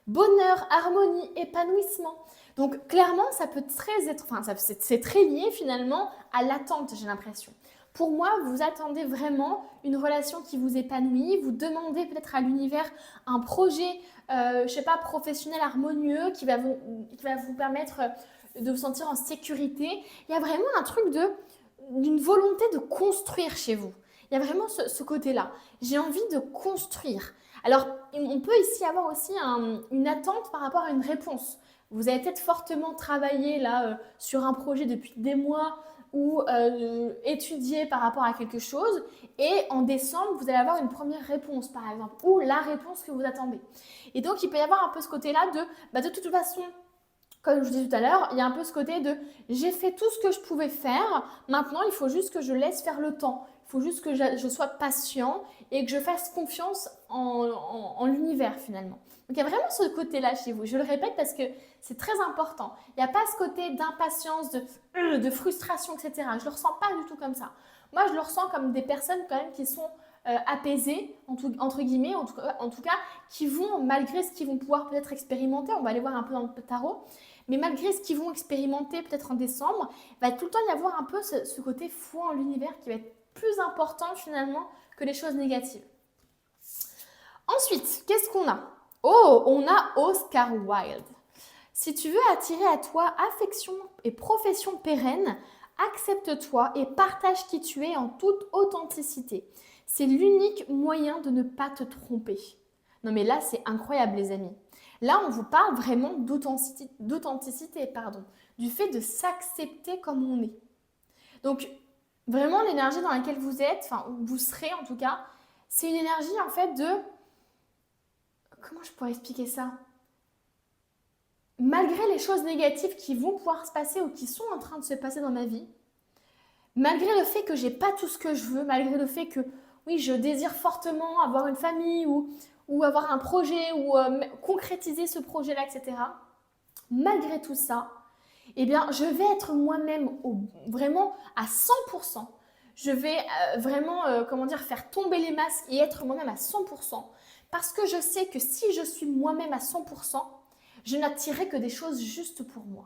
Bonheur, harmonie, épanouissement. Donc clairement, ça peut c'est très lié finalement à l'attente, j'ai l'impression. Pour moi, vous attendez vraiment une relation qui vous épanouit, vous demandez peut-être à l'univers un projet, je sais pas, professionnel harmonieux qui va vous permettre de vous sentir en sécurité. Il y a vraiment un truc d'une volonté de construire chez vous. Il y a vraiment ce côté-là. J'ai envie de construire. Alors, on peut ici avoir aussi une attente par rapport à une réponse. Vous avez peut-être fortement travaillé là sur un projet depuis des mois ou étudié par rapport à quelque chose et en décembre, vous allez avoir une première réponse par exemple ou la réponse que vous attendez. Et donc, il peut y avoir un peu ce côté-là de toute façon, comme je vous disais tout à l'heure, il y a un peu ce côté de j'ai fait tout ce que je pouvais faire, maintenant il faut juste que je laisse faire le temps. Il faut juste que je sois patient et que je fasse confiance en l'univers finalement. Donc il y a vraiment ce côté-là chez vous. Je le répète parce que c'est très important. Il n'y a pas ce côté d'impatience, de frustration, etc. Je ne le ressens pas du tout comme ça. Moi, je le ressens comme des personnes quand même qui sont apaisées, entre guillemets, en tout cas, qui vont, malgré ce qu'ils vont pouvoir peut-être expérimenter, on va aller voir un peu dans le tarot, mais malgré ce qu'ils vont expérimenter peut-être en décembre, il va tout le temps y avoir un peu ce côté foi en l'univers qui va être plus important finalement que les choses négatives. Ensuite, qu'est-ce qu'on a? Oh, on a Oscar Wilde. Si tu veux attirer à toi affection et profession pérenne, accepte-toi et partage qui tu es en toute authenticité. C'est l'unique moyen de ne pas te tromper. Non mais là, c'est incroyable les amis. Là, on vous parle vraiment d'authenticité, du fait de s'accepter comme on est. Donc, Vraiment, l'énergie dans laquelle vous êtes, enfin, où vous serez en tout cas, c'est une énergie en fait de... Comment je pourrais expliquer ça? Malgré les choses négatives qui vont pouvoir se passer ou qui sont en train de se passer dans ma vie, malgré le fait que j'ai pas tout ce que je veux, malgré le fait que oui, je désire fortement avoir une famille ou avoir un projet ou concrétiser ce projet-là, etc. Malgré tout ça, eh bien, je vais être moi-même vraiment à 100%. Je vais vraiment, comment dire, faire tomber les masques et être moi-même à 100%. Parce que je sais que si je suis moi-même à 100%, je n'attirerai que des choses justes pour moi.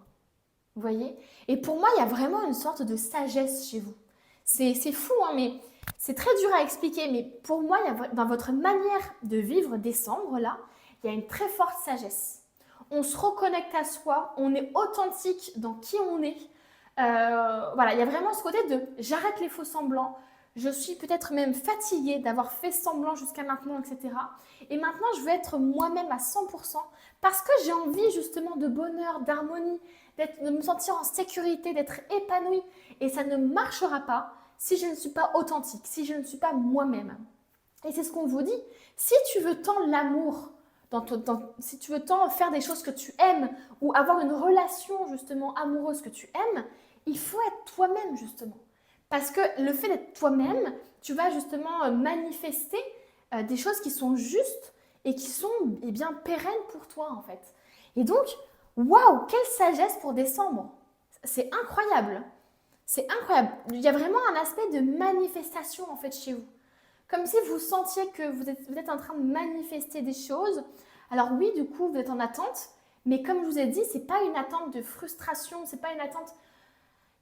Vous voyez? Et pour moi, il y a vraiment une sorte de sagesse chez vous. C'est fou, hein, mais c'est très dur à expliquer. Mais pour moi, dans votre manière de vivre décembre, là, il y a une très forte sagesse. On se reconnecte à soi, on est authentique dans qui on est. Voilà, il y a vraiment ce côté de j'arrête les faux semblants. Je suis peut-être même fatiguée d'avoir fait semblant jusqu'à maintenant, etc. Et maintenant, je veux être moi-même à 100% parce que j'ai envie justement de bonheur, d'harmonie, de me sentir en sécurité, d'être épanouie. Et ça ne marchera pas si je ne suis pas authentique, si je ne suis pas moi-même. Et c'est ce qu'on vous dit. Si tu veux tant l'amour, si tu veux tant faire des choses que tu aimes ou avoir une relation justement amoureuse que tu aimes, il faut être toi-même justement. Parce que le fait d'être toi-même, tu vas justement manifester des choses qui sont justes et qui sont eh bien pérennes pour toi en fait. Et donc, waouh, quelle sagesse pour décembre! C'est incroyable. C'est incroyable. Il y a vraiment un aspect de manifestation en fait chez vous. Comme si vous sentiez que vous êtes en train de manifester des choses. Alors oui, du coup, vous êtes en attente, mais comme je vous ai dit, c'est pas une attente de frustration, c'est pas une attente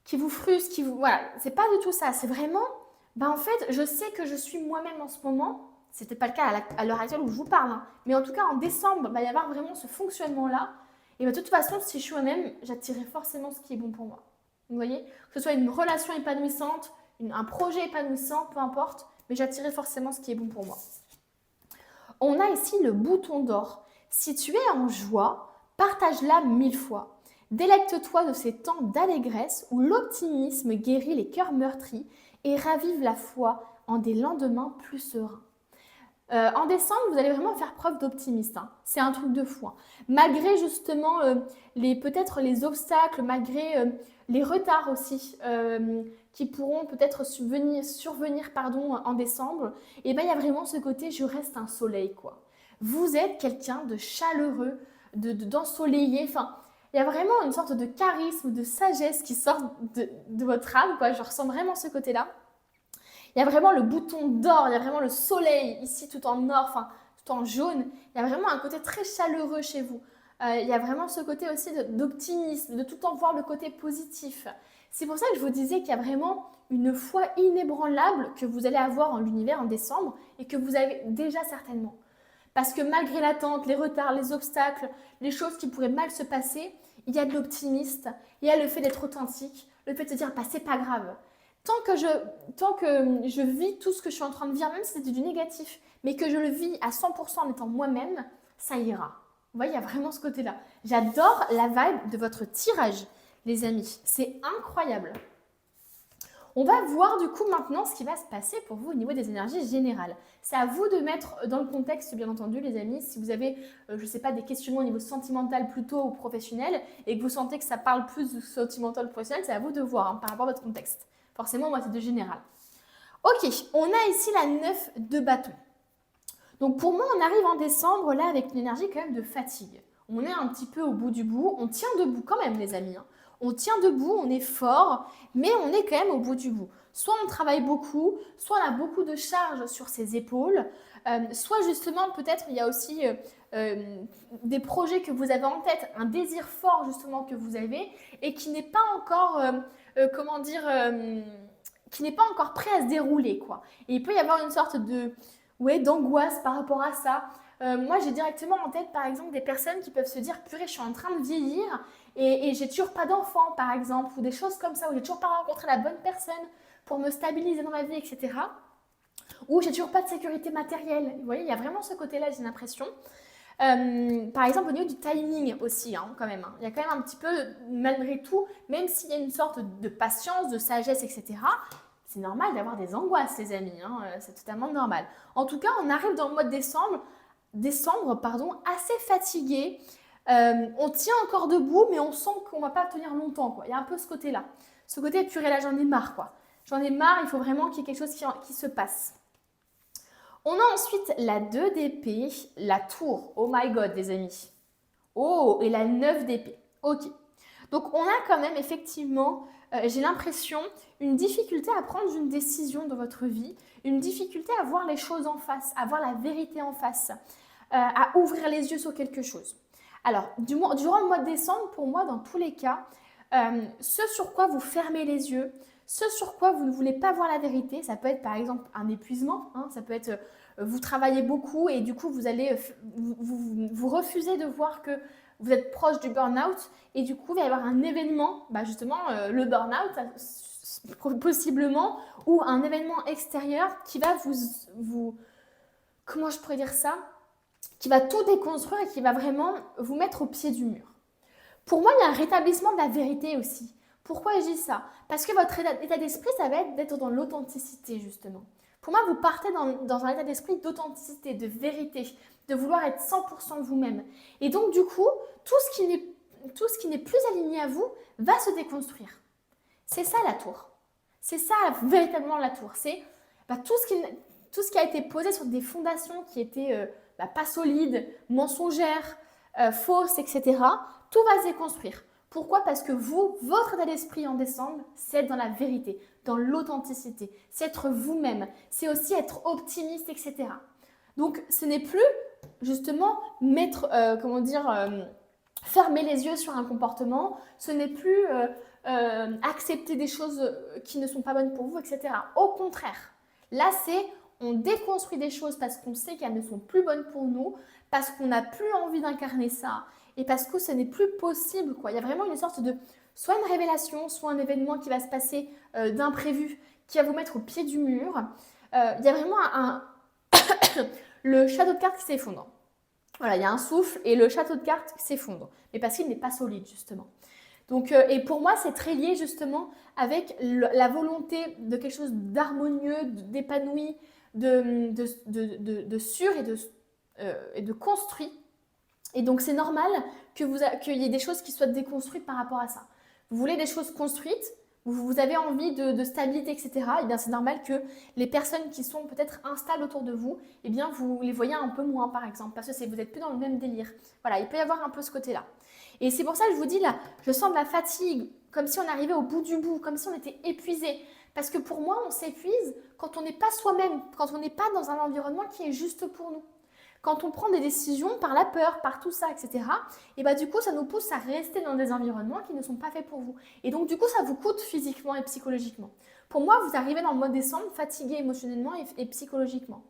qui vous frustre, voilà, c'est pas du tout ça. C'est vraiment, en fait, je sais que je suis moi-même en ce moment. C'était pas le cas à l'heure actuelle où je vous parle, hein. Mais en tout cas, en décembre, il va y avoir vraiment ce fonctionnement-là. Et de toute façon, si je suis moi-même, j'attirerai forcément ce qui est bon pour moi. Vous voyez? Que ce soit une relation épanouissante, un projet épanouissant, peu importe, mais j'attirerai forcément ce qui est bon pour moi. On a ici le bouton d'or. Si tu es en joie, partage-la 1000 fois. Délecte-toi de ces temps d'allégresse où l'optimisme guérit les cœurs meurtris et ravive la foi en des lendemains plus sereins. En décembre, vous allez vraiment faire preuve d'optimisme, hein. C'est un truc de fou, hein. Malgré justement peut-être les obstacles, malgré les retards aussi qui pourront peut-être survenir en décembre, et ben il y a vraiment ce côté je reste un soleil quoi. Vous êtes quelqu'un de chaleureux, d'ensoleillé, enfin il y a vraiment une sorte de charisme, de sagesse qui sort de votre âme quoi. Je ressens vraiment ce côté-là. Il y a vraiment le bouton d'or, il y a vraiment le soleil ici tout en or, enfin tout en jaune. Il y a vraiment un côté très chaleureux chez vous. Il y a vraiment ce côté aussi d'optimisme, de tout le temps voir le côté positif. C'est pour ça que je vous disais qu'il y a vraiment une foi inébranlable que vous allez avoir en l'univers en décembre et que vous avez déjà certainement. Parce que malgré l'attente, les retards, les obstacles, les choses qui pourraient mal se passer, il y a de l'optimisme, il y a le fait d'être authentique, le fait de se dire bah, c'est pas grave. Tant que je vis tout ce que je suis en train de vivre, même si c'était du négatif, mais que je le vis à 100% en étant moi-même, ça ira. Vous voyez, il y a vraiment ce côté-là. J'adore la vibe de votre tirage, les amis. C'est incroyable. On va voir du coup maintenant ce qui va se passer pour vous au niveau des énergies générales. C'est à vous de mettre dans le contexte, bien entendu, les amis. Si vous avez, je ne sais pas, des questionnements au niveau sentimental plutôt ou professionnel et que vous sentez que ça parle plus du sentimental ou professionnel, c'est à vous de voir hein, par rapport à votre contexte. Forcément, moi, c'est de général. Ok, on a ici la 9 de bâton. Donc pour moi, on arrive en décembre là avec une énergie quand même de fatigue. On est un petit peu au bout du bout. On tient debout quand même, les amis, hein. On tient debout, on est fort, mais on est quand même au bout du bout. Soit on travaille beaucoup, soit on a beaucoup de charges sur ses épaules, soit justement peut-être il y a aussi des projets que vous avez en tête, un désir fort justement que vous avez et qui n'est pas encore, qui n'est pas encore prêt à se dérouler quoi. Et il peut y avoir une sorte d'angoisse par rapport à ça. Moi, j'ai directement en tête, par exemple, des personnes qui peuvent se dire « Purée, je suis en train de vieillir et j'ai toujours pas d'enfant, par exemple, ou des choses comme ça, ou j'ai toujours pas rencontré la bonne personne pour me stabiliser dans ma vie, etc. Ou j'ai toujours pas de sécurité matérielle. » Vous voyez, il y a vraiment ce côté-là, j'ai l'impression. Par exemple, au niveau du timing aussi, hein, quand même. Hein. Il y a quand même un petit peu, malgré tout, même s'il y a une sorte de patience, de sagesse, etc., c'est normal d'avoir des angoisses, les amis, hein, c'est totalement normal. En tout cas, on arrive dans le mois de décembre, assez fatigué. On tient encore debout, mais on sent qu'on ne va pas tenir longtemps, quoi. Il y a un peu ce côté-là. Ce côté, purée, là, j'en ai marre, quoi. J'en ai marre, il faut vraiment qu'il y ait quelque chose qui se passe. On a ensuite la 2 d'épée, la tour. Oh my god, les amis. Oh, et la 9 d'épée. Ok. Donc, on a quand même, effectivement, j'ai l'impression, une difficulté à prendre une décision dans votre vie, une difficulté à voir les choses en face, à voir la vérité en face, à ouvrir les yeux sur quelque chose. Alors, durant le mois de décembre, pour moi, dans tous les cas, ce sur quoi vous fermez les yeux, ce sur quoi vous ne voulez pas voir la vérité, ça peut être par exemple un épuisement, hein, ça peut être vous travaillez beaucoup et du coup vous allez vous refusez de voir que vous êtes proche du burn-out et du coup il va y avoir un événement, justement le burn-out possiblement, ou un événement extérieur qui va vous comment je pourrais dire ça, qui va tout déconstruire et qui va vraiment vous mettre au pied du mur. Pour moi, il y a un rétablissement de la vérité aussi. Pourquoi je dis ça? Parce que votre état d'esprit, ça va être d'être dans l'authenticité, justement. Pour moi, vous partez dans un état d'esprit d'authenticité, de vérité, de vouloir être 100% vous-même. Et donc, du coup, tout ce qui n'est plus aligné à vous va se déconstruire. C'est ça la tour. C'est ça véritablement la tour. C'est tout ce qui a été posé sur des fondations qui étaient pas solides, mensongères, fausses, etc. Tout va se déconstruire. Pourquoi? Parce que votre état d'esprit en décembre, c'est être dans la vérité, dans l'authenticité, c'est être vous-même, c'est aussi être optimiste, etc. Donc, ce n'est plus justement fermer les yeux sur un comportement, ce n'est plus accepter des choses qui ne sont pas bonnes pour vous, etc. Au contraire, là, on déconstruit des choses parce qu'on sait qu'elles ne sont plus bonnes pour nous, parce qu'on n'a plus envie d'incarner ça et parce que ce n'est plus possible, quoi. Il y a vraiment une sorte de, soit une révélation, soit un événement qui va se passer d'imprévu, qui va vous mettre au pied du mur. Il y a vraiment le château de cartes qui s'effondre. Voilà, il y a un souffle et le château de cartes s'effondre, mais parce qu'il n'est pas solide, justement. Donc, et pour moi, c'est très lié justement avec la volonté de quelque chose d'harmonieux, d'épanoui, de sûr et de construit. Et donc, c'est normal qu'il y ait des choses qui soient déconstruites par rapport à ça. Vous voulez des choses construites, vous avez envie de stabilité, etc. Et bien, c'est normal que les personnes qui sont peut-être instables autour de vous, eh bien, vous les voyez un peu moins, par exemple, parce que vous n'êtes plus dans le même délire. Voilà, il peut y avoir un peu ce côté-là. Et c'est pour ça que je vous dis là, je sens de la fatigue, comme si on arrivait au bout du bout, comme si on était épuisé. Parce que pour moi, on s'épuise quand on n'est pas soi-même, quand on n'est pas dans un environnement qui est juste pour nous. Quand on prend des décisions par la peur, par tout ça, etc., et du coup, ça nous pousse à rester dans des environnements qui ne sont pas faits pour vous. Et donc, du coup, ça vous coûte physiquement et psychologiquement. Pour moi, vous arrivez dans le mois de décembre fatigué émotionnellement et psychologiquement.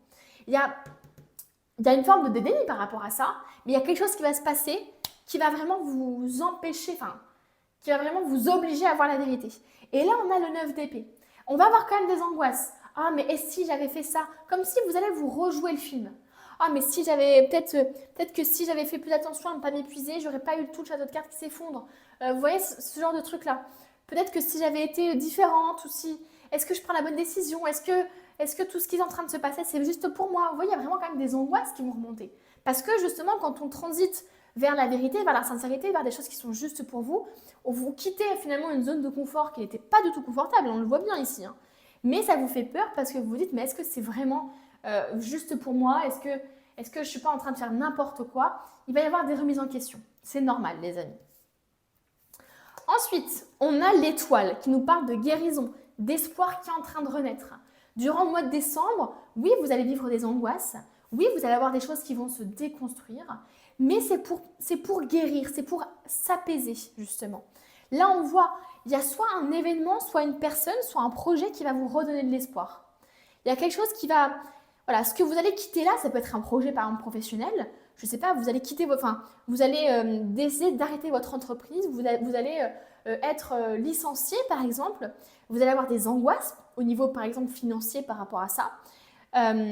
Il y a une forme de déni par rapport à ça, mais il y a quelque chose qui va se passer qui va vraiment vous empêcher, qui va vraiment vous obliger à voir la vérité. Et là, on a le 9 d'épée. On va avoir quand même des angoisses. Ah, mais et si j'avais fait ça? Comme si vous allez vous rejouer le film. Ah, mais si j'avais, peut-être que si j'avais fait plus attention à ne pas m'épuiser, j'aurais pas eu tout le château de cartes qui s'effondre. Vous voyez ce genre de truc-là. Peut-être que si j'avais été différente ou si, est-ce que je prends la bonne décision? Est-ce que tout ce qui est en train de se passer, c'est juste pour moi? Vous voyez, il y a vraiment quand même des angoisses qui vont remonter. Parce que justement, quand on transite vers la vérité, vers la sincérité, vers des choses qui sont justes pour vous, vous quittez finalement une zone de confort qui n'était pas du tout confortable, on le voit bien ici. Hein. Mais ça vous fait peur parce que vous vous dites, mais est-ce que c'est vraiment juste pour moi? Est-ce que je ne suis pas en train de faire n'importe quoi? Il va y avoir des remises en question. C'est normal, les amis. Ensuite, on a l'étoile qui nous parle de guérison, d'espoir qui est en train de renaître. Durant le mois de décembre, oui, vous allez vivre des angoisses. Oui, vous allez avoir des choses qui vont se déconstruire. Mais c'est pour guérir, c'est pour s'apaiser, justement. Là, on voit, il y a soit un événement, soit une personne, soit un projet qui va vous redonner de l'espoir. Il y a quelque chose qui va... Voilà, ce que vous allez quitter là, ça peut être un projet par exemple professionnel. Je ne sais pas, vous allez quitter vous allez décider d'arrêter votre entreprise, vous allez être licencié par exemple. Vous allez avoir des angoisses au niveau par exemple financier par rapport à ça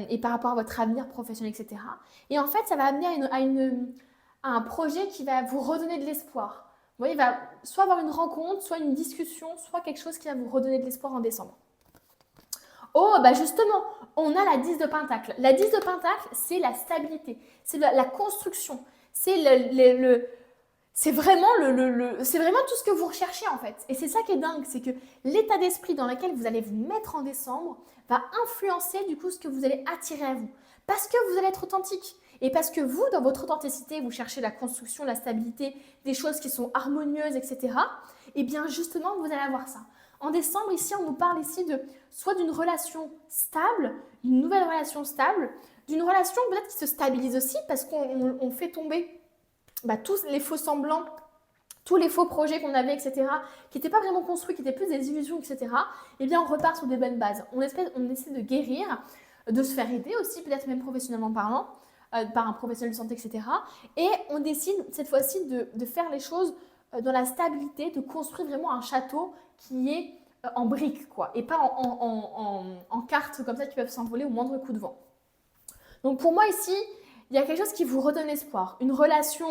et par rapport à votre avenir professionnel, etc. Et en fait, ça va amener à un projet qui va vous redonner de l'espoir. Vous voyez, il va soit avoir une rencontre, soit une discussion, soit quelque chose qui va vous redonner de l'espoir en décembre. Oh, bah justement, on a la 10 de Pentacle. La 10 de Pentacle, c'est la stabilité, c'est la construction, c'est c'est vraiment, c'est vraiment tout ce que vous recherchez en fait. Et c'est ça qui est dingue, c'est que l'état d'esprit dans lequel vous allez vous mettre en décembre va influencer du coup ce que vous allez attirer à vous. Parce que vous allez être authentique. Et parce que vous, dans votre authenticité, vous cherchez la construction, la stabilité, des choses qui sont harmonieuses, etc. Et bien justement, vous allez avoir ça. En décembre, ici, on nous parle ici de soit d'une relation stable, d'une nouvelle relation stable, d'une relation peut-être qui se stabilise aussi parce qu'on fait tomber tous les faux semblants, tous les faux projets qu'on avait, etc., qui n'étaient pas vraiment construits, qui étaient plus des illusions, etc., eh bien, on repart sur des bonnes bases. On essaie de guérir, de se faire aider aussi, peut-être même professionnellement parlant, par un professionnel de santé, etc. Et on décide cette fois-ci de faire les choses dans la stabilité, de construire vraiment un château qui est en briques, quoi, et pas en cartes comme ça qui peuvent s'envoler au moindre coup de vent. Donc pour moi ici, il y a quelque chose qui vous redonne espoir. Une relation,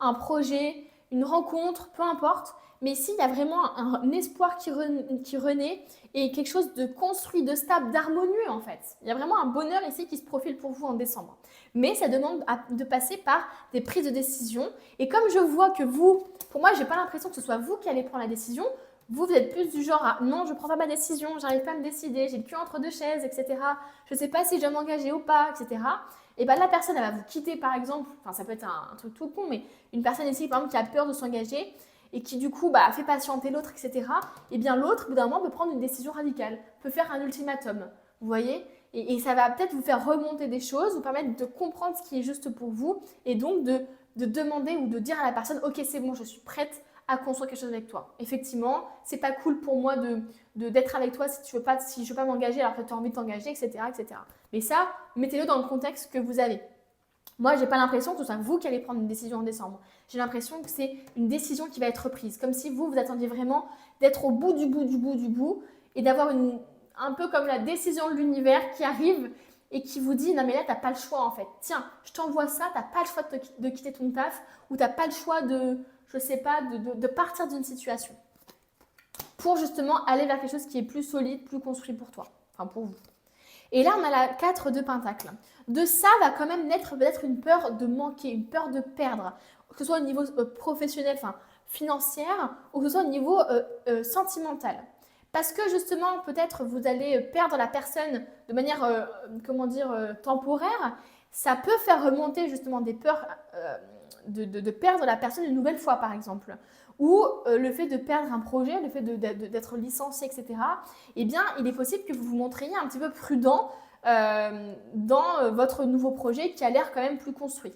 un projet, une rencontre, peu importe. Mais ici, il y a vraiment un espoir qui renaît et quelque chose de construit, de stable, d'harmonieux en fait. Il y a vraiment un bonheur ici qui se profile pour vous en décembre. Mais ça demande de passer par des prises de décision. Et comme je vois que vous, pour moi, je n'ai pas l'impression que ce soit vous qui allez prendre la décision. Vous êtes plus du genre à non, je ne prends pas ma décision, j'arrive pas à me décider, j'ai le cul entre deux chaises, etc. Je ne sais pas si je dois m'engager ou pas, etc. Et bien la personne, elle va vous quitter par exemple, enfin ça peut être un truc tout con, mais une personne ici par exemple qui a peur de s'engager et qui du coup fait patienter l'autre, etc. Et bien l'autre, au bout d'un moment, peut prendre une décision radicale, peut faire un ultimatum, vous voyez, et ça va peut-être vous faire remonter des choses, vous permettre de comprendre ce qui est juste pour vous et donc de demander ou de dire à la personne, ok c'est bon, je suis prête à construire quelque chose avec toi. Effectivement, c'est pas cool pour moi d'être avec toi si je veux pas m'engager alors que tu as envie de t'engager, etc., etc. Mais ça, mettez-le dans le contexte que vous avez. Moi, j'ai pas l'impression que ce soit vous qui allez prendre une décision en décembre. J'ai l'impression que c'est une décision qui va être prise, comme si vous attendiez vraiment d'être au bout du bout et d'avoir un peu comme la décision de l'univers qui arrive et qui vous dit non mais là t'as pas le choix en fait. Tiens, je t'envoie ça, t'as pas le choix de quitter ton taf ou t'as pas le choix je sais pas, de partir d'une situation pour justement aller vers quelque chose qui est plus solide, plus construit pour toi, enfin pour vous. Et là, on a la 4 de Pentacle. De ça va quand même naître peut-être une peur de manquer, une peur de perdre, que ce soit au niveau professionnel, enfin financier, ou que ce soit au niveau sentimental. Parce que justement, peut-être vous allez perdre la personne de manière, temporaire. Ça peut faire remonter justement des peurs de perdre la personne une nouvelle fois, par exemple. Ou le fait de perdre un projet, le fait d'être licencié, etc. Eh bien, il est possible que vous vous montriez un petit peu prudent dans votre nouveau projet qui a l'air quand même plus construit.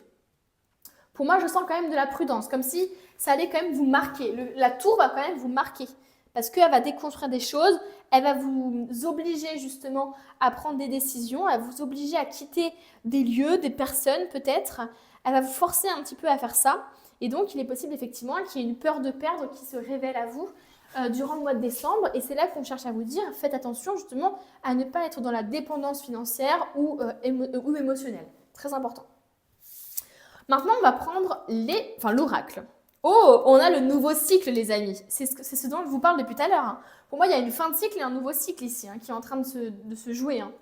Pour moi, je sens quand même de la prudence, comme si ça allait quand même vous marquer. La tour va quand même vous marquer parce qu'elle va déconstruire des choses, elle va vous obliger justement à prendre des décisions, elle va vous obliger à quitter des lieux, des personnes peut-être, elle va vous forcer un petit peu à faire ça. Et donc, il est possible effectivement qu'il y ait une peur de perdre qui se révèle à vous durant le mois de décembre. Et c'est là qu'on cherche à vous dire, faites attention justement à ne pas être dans la dépendance financière ou émotionnelle. Très important. Maintenant, on va prendre l'oracle. Oh, on a le nouveau cycle, les amis. C'est ce dont je vous parle depuis tout à l'heure. Hein. Pour moi, il y a une fin de cycle et un nouveau cycle ici qui est en train de se jouer. Hein.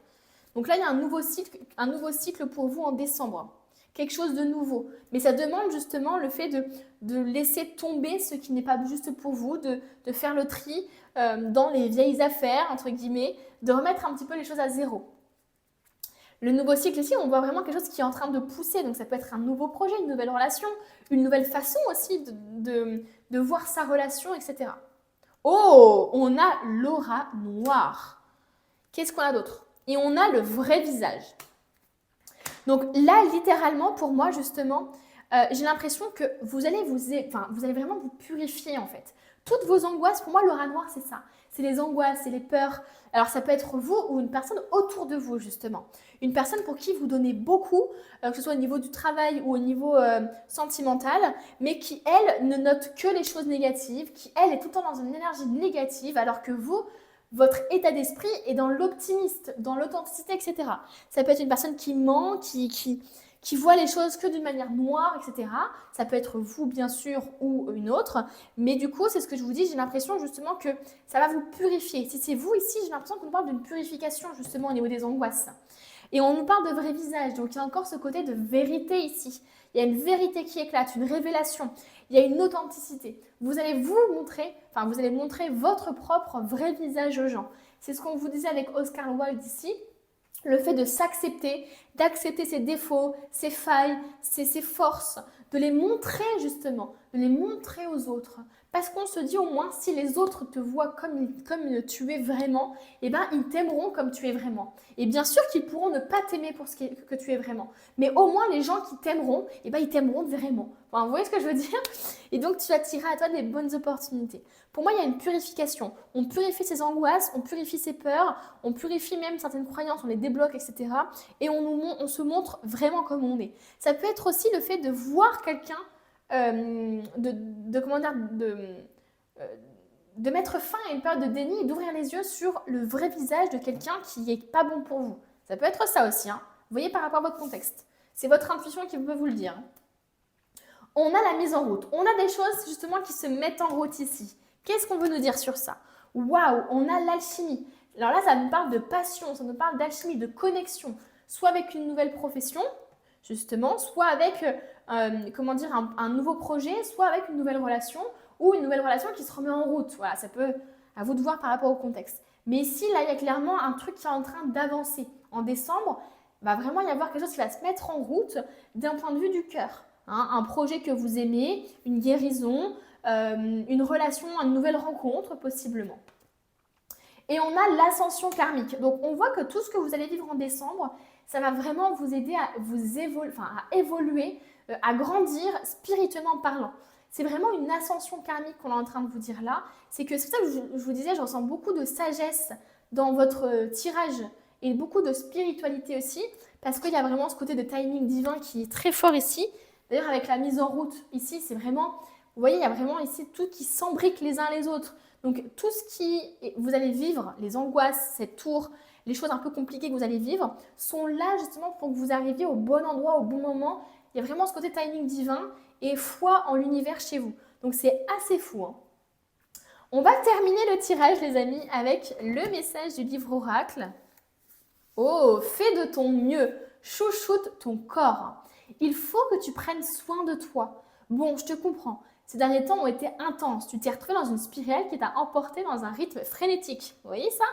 Donc là, il y a un nouveau cycle pour vous en décembre. Quelque chose de nouveau. Mais ça demande justement le fait de laisser tomber ce qui n'est pas juste pour vous, de faire le tri dans les vieilles affaires, entre guillemets, de remettre un petit peu les choses à zéro. Le nouveau cycle ici, on voit vraiment quelque chose qui est en train de pousser. Donc ça peut être un nouveau projet, une nouvelle relation, une nouvelle façon aussi de voir sa relation, etc. Oh, on a l'aura noire. Qu'est-ce qu'on a d'autre? Et on a le vrai visage. Donc là, littéralement, pour moi, justement, j'ai l'impression que vous allez vraiment vous purifier, en fait. Toutes vos angoisses, pour moi, l'aura noire, c'est ça. C'est les angoisses, c'est les peurs. Alors, ça peut être vous ou une personne autour de vous, justement. Une personne pour qui vous donnez beaucoup, que ce soit au niveau du travail ou au niveau sentimental, mais qui, elle, ne note que les choses négatives, qui, elle, est tout le temps dans une énergie négative, alors que vous, votre état d'esprit est dans l'optimiste, dans l'authenticité, etc. Ça peut être une personne qui ment, qui qui voient les choses que d'une manière noire, etc. Ça peut être vous, bien sûr, ou une autre. Mais du coup, c'est ce que je vous dis, j'ai l'impression justement que ça va vous purifier. Si c'est vous ici, j'ai l'impression qu'on parle d'une purification justement au niveau des angoisses. Et on nous parle de vrai visage, donc il y a encore ce côté de vérité ici. Il y a une vérité qui éclate, une révélation. Il y a une authenticité. Vous allez vous montrer, enfin vous allez montrer votre propre vrai visage aux gens. C'est ce qu'on vous disait avec Oscar Wilde ici. Le fait de s'accepter, d'accepter ses défauts, ses failles, ses forces, de les montrer justement, de les montrer aux autres. Parce qu'on se dit au moins, si les autres te voient comme tu es vraiment, eh ben, ils t'aimeront comme tu es vraiment. Et bien sûr qu'ils pourront ne pas t'aimer pour ce que tu es vraiment. Mais au moins, les gens qui t'aimeront, eh ben, ils t'aimeront vraiment. Enfin, vous voyez ce que je veux dire? Et donc, tu attireras à toi des bonnes opportunités. Pour moi, il y a une purification. On purifie ses angoisses, on purifie ses peurs, on purifie même certaines croyances, on les débloque, etc. Et on se montre vraiment comme on est. Ça peut être aussi le fait de voir quelqu'un, comment dire, de mettre fin à une période de déni et d'ouvrir les yeux sur le vrai visage de quelqu'un qui n'est pas bon pour vous. Ça peut être ça aussi, hein. Vous voyez par rapport à votre contexte. C'est votre intuition qui peut vous le dire. On a la mise en route. On a des choses justement qui se mettent en route ici. Qu'est-ce qu'on veut nous dire sur ça? Waouh, on a l'alchimie. Alors là, ça nous parle de passion, ça nous parle d'alchimie, de connexion. Soit avec une nouvelle profession, justement, soit avec comment dire, un nouveau projet, soit avec une nouvelle relation ou une nouvelle relation qui se remet en route. Voilà, ça peut, à vous de voir par rapport au contexte. Mais ici, là, il y a clairement un truc qui est en train d'avancer. En décembre, va vraiment y avoir quelque chose qui va se mettre en route d'un point de vue du cœur. Hein, un projet que vous aimez, une guérison, une relation, une nouvelle rencontre possiblement. Et on a l'ascension karmique. Donc on voit que tout ce que vous allez vivre en décembre, ça va vraiment vous aider à évoluer, à grandir spirituellement parlant. C'est vraiment une ascension karmique qu'on est en train de vous dire là. C'est pour ça que je vous disais, je ressens beaucoup de sagesse dans votre tirage et beaucoup de spiritualité aussi, parce qu'il y a vraiment ce côté de timing divin qui est très fort ici. D'ailleurs, avec la mise en route ici, c'est vraiment, vous voyez, il y a vraiment ici tout qui s'embrique les uns les autres. Donc, tout ce qui vous allez vivre, les angoisses, cette tour, les choses un peu compliquées que vous allez vivre, sont là justement pour que vous arriviez au bon endroit, au bon moment. Il y a vraiment ce côté timing divin et foi en l'univers chez vous. Donc, c'est assez fou, hein. On va terminer le tirage, les amis, avec le message du livre Oracle. Oh, fais de ton mieux, chouchoute ton corps. Il faut que tu prennes soin de toi. Bon, je te comprends. Ces derniers temps ont été intenses. Tu t'es retrouvé dans une spirale qui t'a emporté dans un rythme frénétique. Vous voyez ça?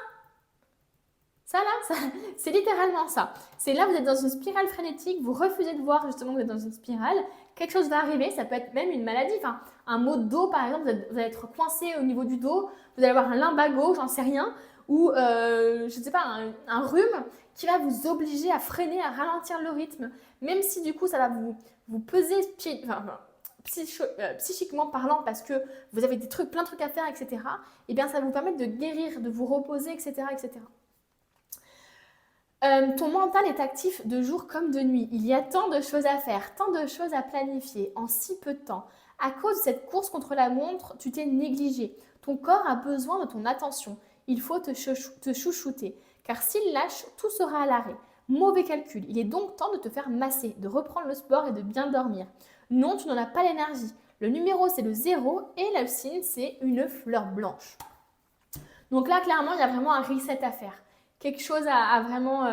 Ça là, c'est littéralement ça. C'est là, vous êtes dans une spirale frénétique, vous refusez de voir justement que vous êtes dans une spirale. Quelque chose va arriver, ça peut être même une maladie. Enfin, un mot de dos par exemple, vous allez être coincé au niveau du dos, vous allez avoir un lumbago, j'en sais rien, ou je ne sais pas, un rhume qui va vous obliger à freiner, à ralentir le rythme. Même si du coup ça va vous peser psychiquement parlant parce que vous avez plein de trucs à faire, etc. Et bien ça va vous permettre de guérir, de vous reposer, etc. etc. Ton mental est actif de jour comme de nuit. Il y a tant de choses à faire, tant de choses à planifier en si peu de temps. À cause de cette course contre la montre, tu t'es négligé. Ton corps a besoin de ton attention. Il faut te chouchouter, car s'il lâche, tout sera à l'arrêt. Mauvais calcul. Il est donc temps de te faire masser, de reprendre le sport et de bien dormir. Non, tu n'en as pas l'énergie. Le numéro, c'est le 0 et le signe, c'est une fleur blanche. Donc là, clairement, il y a vraiment un reset à faire. Quelque chose à vraiment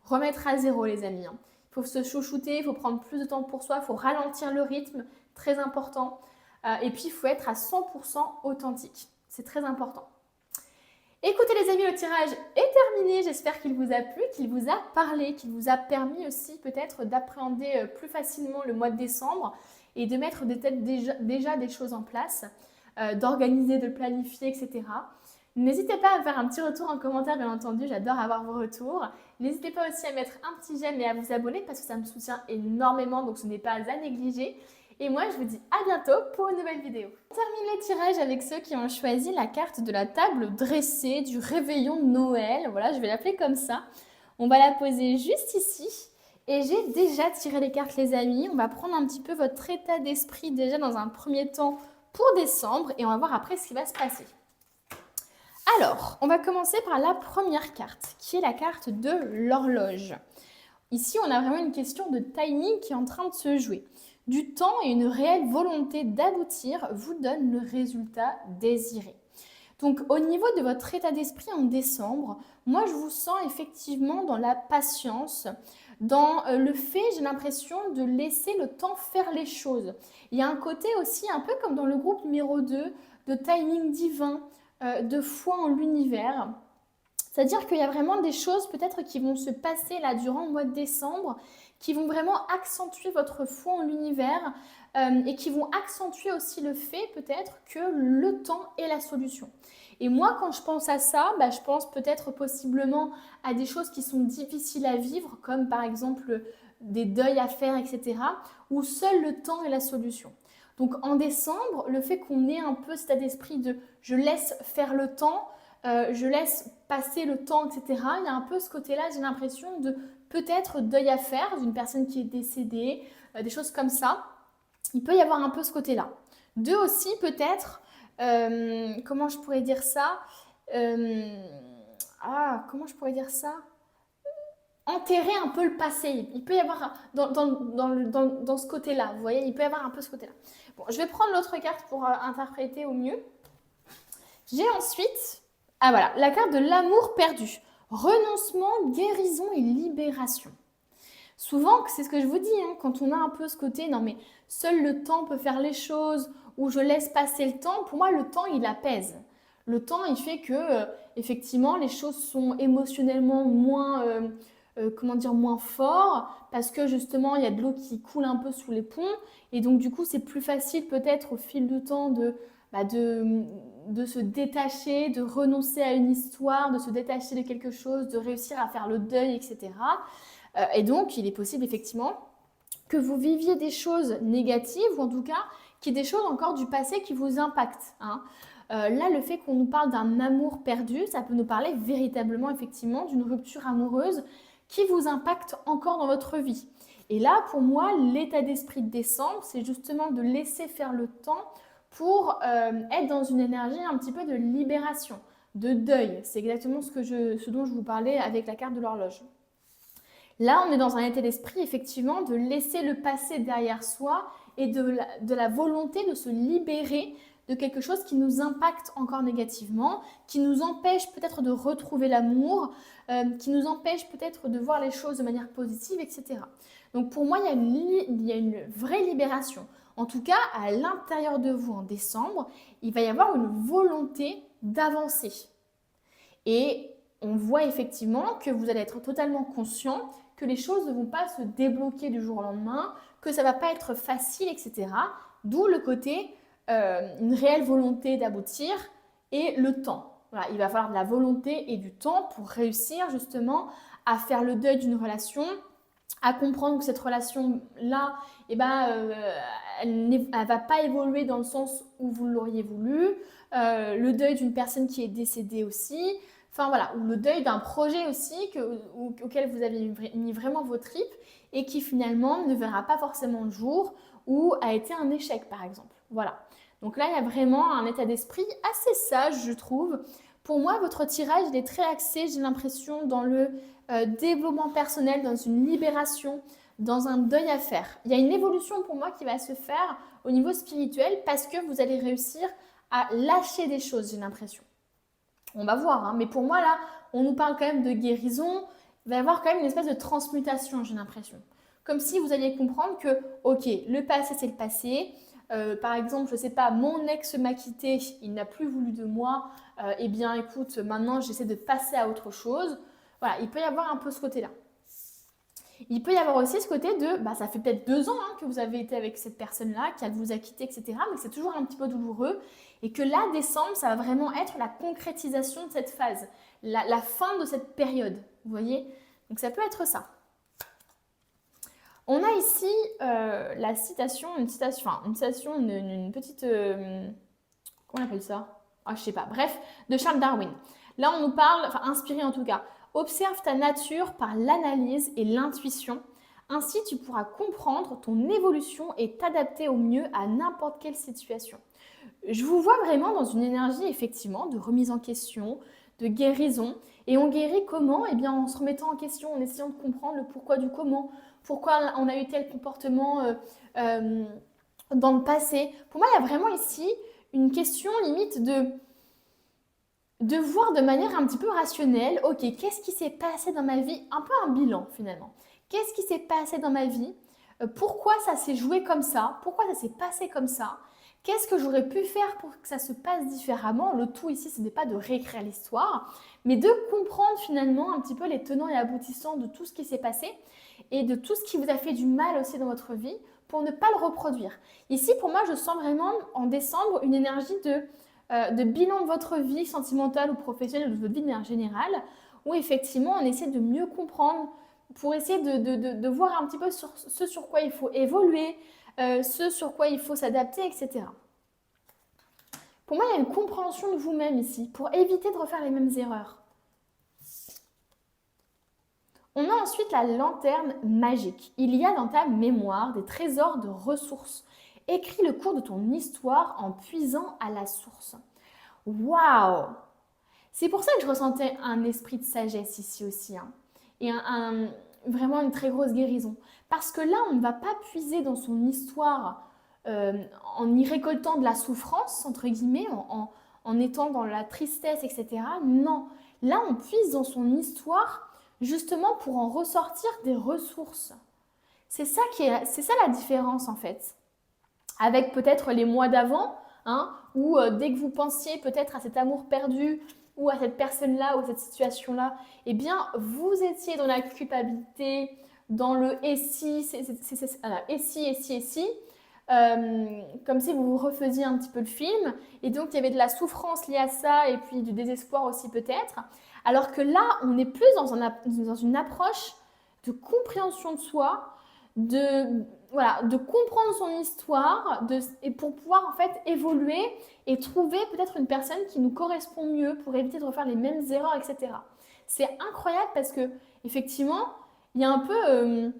remettre à zéro, les amis. Il faut se chouchouter, il faut prendre plus de temps pour soi, il faut ralentir le rythme, très important. Et puis, il faut être à 100% authentique. C'est très important. Écoutez les amis, le tirage est terminé. J'espère qu'il vous a plu, qu'il vous a parlé, qu'il vous a permis aussi peut-être d'appréhender plus facilement le mois de décembre et de mettre déjà des choses en place, d'organiser, de planifier, etc. N'hésitez pas à faire un petit retour en commentaire, bien entendu, j'adore avoir vos retours. N'hésitez pas aussi à mettre un petit j'aime et à vous abonner parce que ça me soutient énormément, donc ce n'est pas à négliger. Et moi, je vous dis à bientôt pour une nouvelle vidéo. On termine les tirages avec ceux qui ont choisi la carte de la table dressée du réveillon de Noël. Voilà, je vais l'appeler comme ça. On va la poser juste ici. Et j'ai déjà tiré les cartes, les amis. On va prendre un petit peu votre état d'esprit déjà dans un premier temps pour décembre et on va voir après ce qui va se passer. Alors, on va commencer par la première carte, qui est la carte de l'horloge. Ici, on a vraiment une question de timing qui est en train de se jouer. Du temps et une réelle volonté d'aboutir vous donnent le résultat désiré. Donc, au niveau de votre état d'esprit en décembre, moi, je vous sens effectivement dans la patience, dans le fait, j'ai l'impression, de laisser le temps faire les choses. Il y a un côté aussi, un peu comme dans le groupe numéro 2, de timing divin, de foi en l'univers. C'est-à-dire qu'il y a vraiment des choses peut-être qui vont se passer là durant le mois de décembre, qui vont vraiment accentuer votre foi en l'univers et qui vont accentuer aussi le fait peut-être que le temps est la solution. Et moi, quand je pense à ça, je pense peut-être possiblement à des choses qui sont difficiles à vivre, comme par exemple des deuils à faire, etc., où seul le temps est la solution. Donc en décembre, le fait qu'on ait un peu cet état d'esprit de je laisse faire le temps, je laisse passer le temps, etc. Il y a un peu ce côté-là, j'ai l'impression de peut-être deuil à faire d'une personne qui est décédée, des choses comme ça. Il peut y avoir un peu ce côté-là. Deux aussi, peut-être, comment je pourrais dire ça comment je pourrais dire ça enterrer un peu le passé. Il peut y avoir dans ce côté-là, vous voyez, il peut y avoir un peu ce côté-là. Bon, je vais prendre l'autre carte pour interpréter au mieux. J'ai ensuite, voilà, la carte de l'amour perdu. Renoncement, guérison et libération. Souvent, c'est ce que je vous dis, quand on a un peu ce côté, non mais seul le temps peut faire les choses, ou je laisse passer le temps, pour moi le temps il apaise. Le temps il fait que, effectivement, les choses sont émotionnellement moins, moins fortes, parce que justement il y a de l'eau qui coule un peu sous les ponts, et donc du coup c'est plus facile peut-être au fil du temps de se détacher, de renoncer à une histoire, de se détacher de quelque chose, de réussir à faire le deuil, etc. Et donc, il est possible effectivement que vous viviez des choses négatives, ou en tout cas, qu'il y ait des choses encore du passé qui vous impactent. Là, le fait qu'on nous parle d'un amour perdu, ça peut nous parler véritablement effectivement d'une rupture amoureuse qui vous impacte encore dans votre vie. Et là, pour moi, l'état d'esprit de décembre, c'est justement de laisser faire le temps pour être dans une énergie un petit peu de libération, de deuil. C'est exactement ce dont je vous parlais avec la carte de l'horloge. Là, on est dans un état d'esprit, effectivement, de laisser le passé derrière soi et de la volonté de se libérer de quelque chose qui nous impacte encore négativement, qui nous empêche peut-être de retrouver l'amour, qui nous empêche peut-être de voir les choses de manière positive, etc. Donc pour moi, il y a une vraie libération. En tout cas, à l'intérieur de vous en décembre, il va y avoir une volonté d'avancer. Et on voit effectivement que vous allez être totalement conscient que les choses ne vont pas se débloquer du jour au lendemain, que ça ne va pas être facile, etc. D'où le côté, une réelle volonté d'aboutir et le temps. Voilà, il va falloir de la volonté et du temps pour réussir justement à faire le deuil d'une relation, à comprendre que cette relation-là, elle ne va pas évoluer dans le sens où vous l'auriez voulu, le deuil d'une personne qui est décédée aussi, enfin voilà, ou le deuil d'un projet aussi auquel vous avez mis vraiment vos tripes et qui finalement ne verra pas forcément le jour ou a été un échec par exemple. Voilà. Donc là, il y a vraiment un état d'esprit assez sage, je trouve. Pour moi, votre tirage, il est très axé, j'ai l'impression, dans le développement personnel, dans une libération, dans un deuil à faire. Il y a une évolution pour moi qui va se faire au niveau spirituel parce que vous allez réussir à lâcher des choses, j'ai l'impression. On va voir, mais pour moi, là, on nous parle quand même de guérison. Il va y avoir quand même une espèce de transmutation, j'ai l'impression. Comme si vous alliez comprendre que, ok, le passé, c'est le passé. Par exemple, je ne sais pas, mon ex m'a quitté, il n'a plus voulu de moi. Eh bien, écoute, maintenant, j'essaie de passer à autre chose. Voilà, il peut y avoir un peu ce côté-là. Il peut y avoir aussi ce côté de, ça fait peut-être 2 ans que vous avez été avec cette personne-là, qu'elle vous a quitté, etc. Mais c'est toujours un petit peu douloureux. Et que là, décembre, ça va vraiment être la concrétisation de cette phase, la fin de cette période. Vous voyez? Donc ça peut être ça. On a ici une petite... comment on appelle ça? Je sais pas. Bref, de Charles Darwin. Là, on nous parle, inspiré en tout cas. Observe ta nature par l'analyse et l'intuition. Ainsi, tu pourras comprendre ton évolution et t'adapter au mieux à n'importe quelle situation. Je vous vois vraiment dans une énergie, effectivement, de remise en question, de guérison. Et on guérit comment? Eh bien, en se remettant en question, en essayant de comprendre le pourquoi du comment, pourquoi on a eu tel comportement euh, dans le passé. Pour moi, il y a vraiment ici une question limite de voir de manière un petit peu rationnelle, ok, qu'est-ce qui s'est passé dans ma vie? Un peu un bilan finalement. Qu'est-ce qui s'est passé dans ma vie? Pourquoi ça s'est joué comme ça? Pourquoi ça s'est passé comme ça? Qu'est-ce que j'aurais pu faire pour que ça se passe différemment? Le tout ici, ce n'est pas de réécrire l'histoire, mais de comprendre finalement un petit peu les tenants et aboutissants de tout ce qui s'est passé et de tout ce qui vous a fait du mal aussi dans votre vie pour ne pas le reproduire. Ici, pour moi, je sens vraiment en décembre une énergie de bilan de votre vie sentimentale ou professionnelle ou de votre vie de manière générale, où effectivement on essaie de mieux comprendre pour essayer de voir un petit peu sur ce sur quoi il faut évoluer, ce sur quoi il faut s'adapter, etc. Pour moi, il y a une compréhension de vous-même ici, pour éviter de refaire les mêmes erreurs. On a ensuite la lanterne magique. Il y a dans ta mémoire des trésors de ressources. Écris le cours de ton histoire en puisant à la source. Waouh! C'est pour ça que je ressentais un esprit de sagesse ici aussi, hein, et vraiment une très grosse guérison. Parce que là, on ne va pas puiser dans son histoire en y récoltant de la souffrance, entre guillemets, en étant dans la tristesse, etc. Non, là, on puise dans son histoire justement pour en ressortir des ressources. C'est ça la différence en fait. Avec peut-être les mois d'avant, hein, où dès que vous pensiez peut-être à cet amour perdu ou à cette personne-là ou à cette situation-là, eh bien, vous étiez dans la culpabilité, dans le « et si », et si, comme si vous vous refaisiez un petit peu le film, et donc il y avait de la souffrance liée à ça, et puis du désespoir aussi peut-être, alors que là, on est plus dans une approche de compréhension de soi, de comprendre son histoire et pour pouvoir en fait évoluer et trouver peut-être une personne qui nous correspond mieux pour éviter de refaire les mêmes erreurs, etc. C'est incroyable parce que effectivement, il y a un peu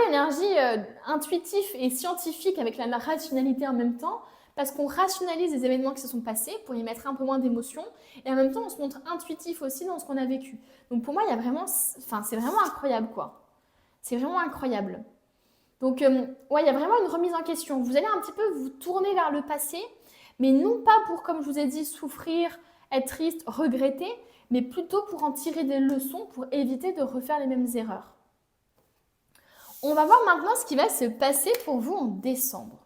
l'énergie intuitive et scientifique avec la rationalité en même temps, parce qu'on rationalise les événements qui se sont passés pour y mettre un peu moins d'émotion, et en même temps on se montre intuitif aussi dans ce qu'on a vécu. Donc pour moi, il y a vraiment, c'est vraiment incroyable quoi. C'est vraiment incroyable. Donc, ouais, il y a vraiment une remise en question. Vous allez un petit peu vous tourner vers le passé, mais non pas pour, comme je vous ai dit, souffrir, être triste, regretter, mais plutôt pour en tirer des leçons pour éviter de refaire les mêmes erreurs. On va voir maintenant ce qui va se passer pour vous en décembre.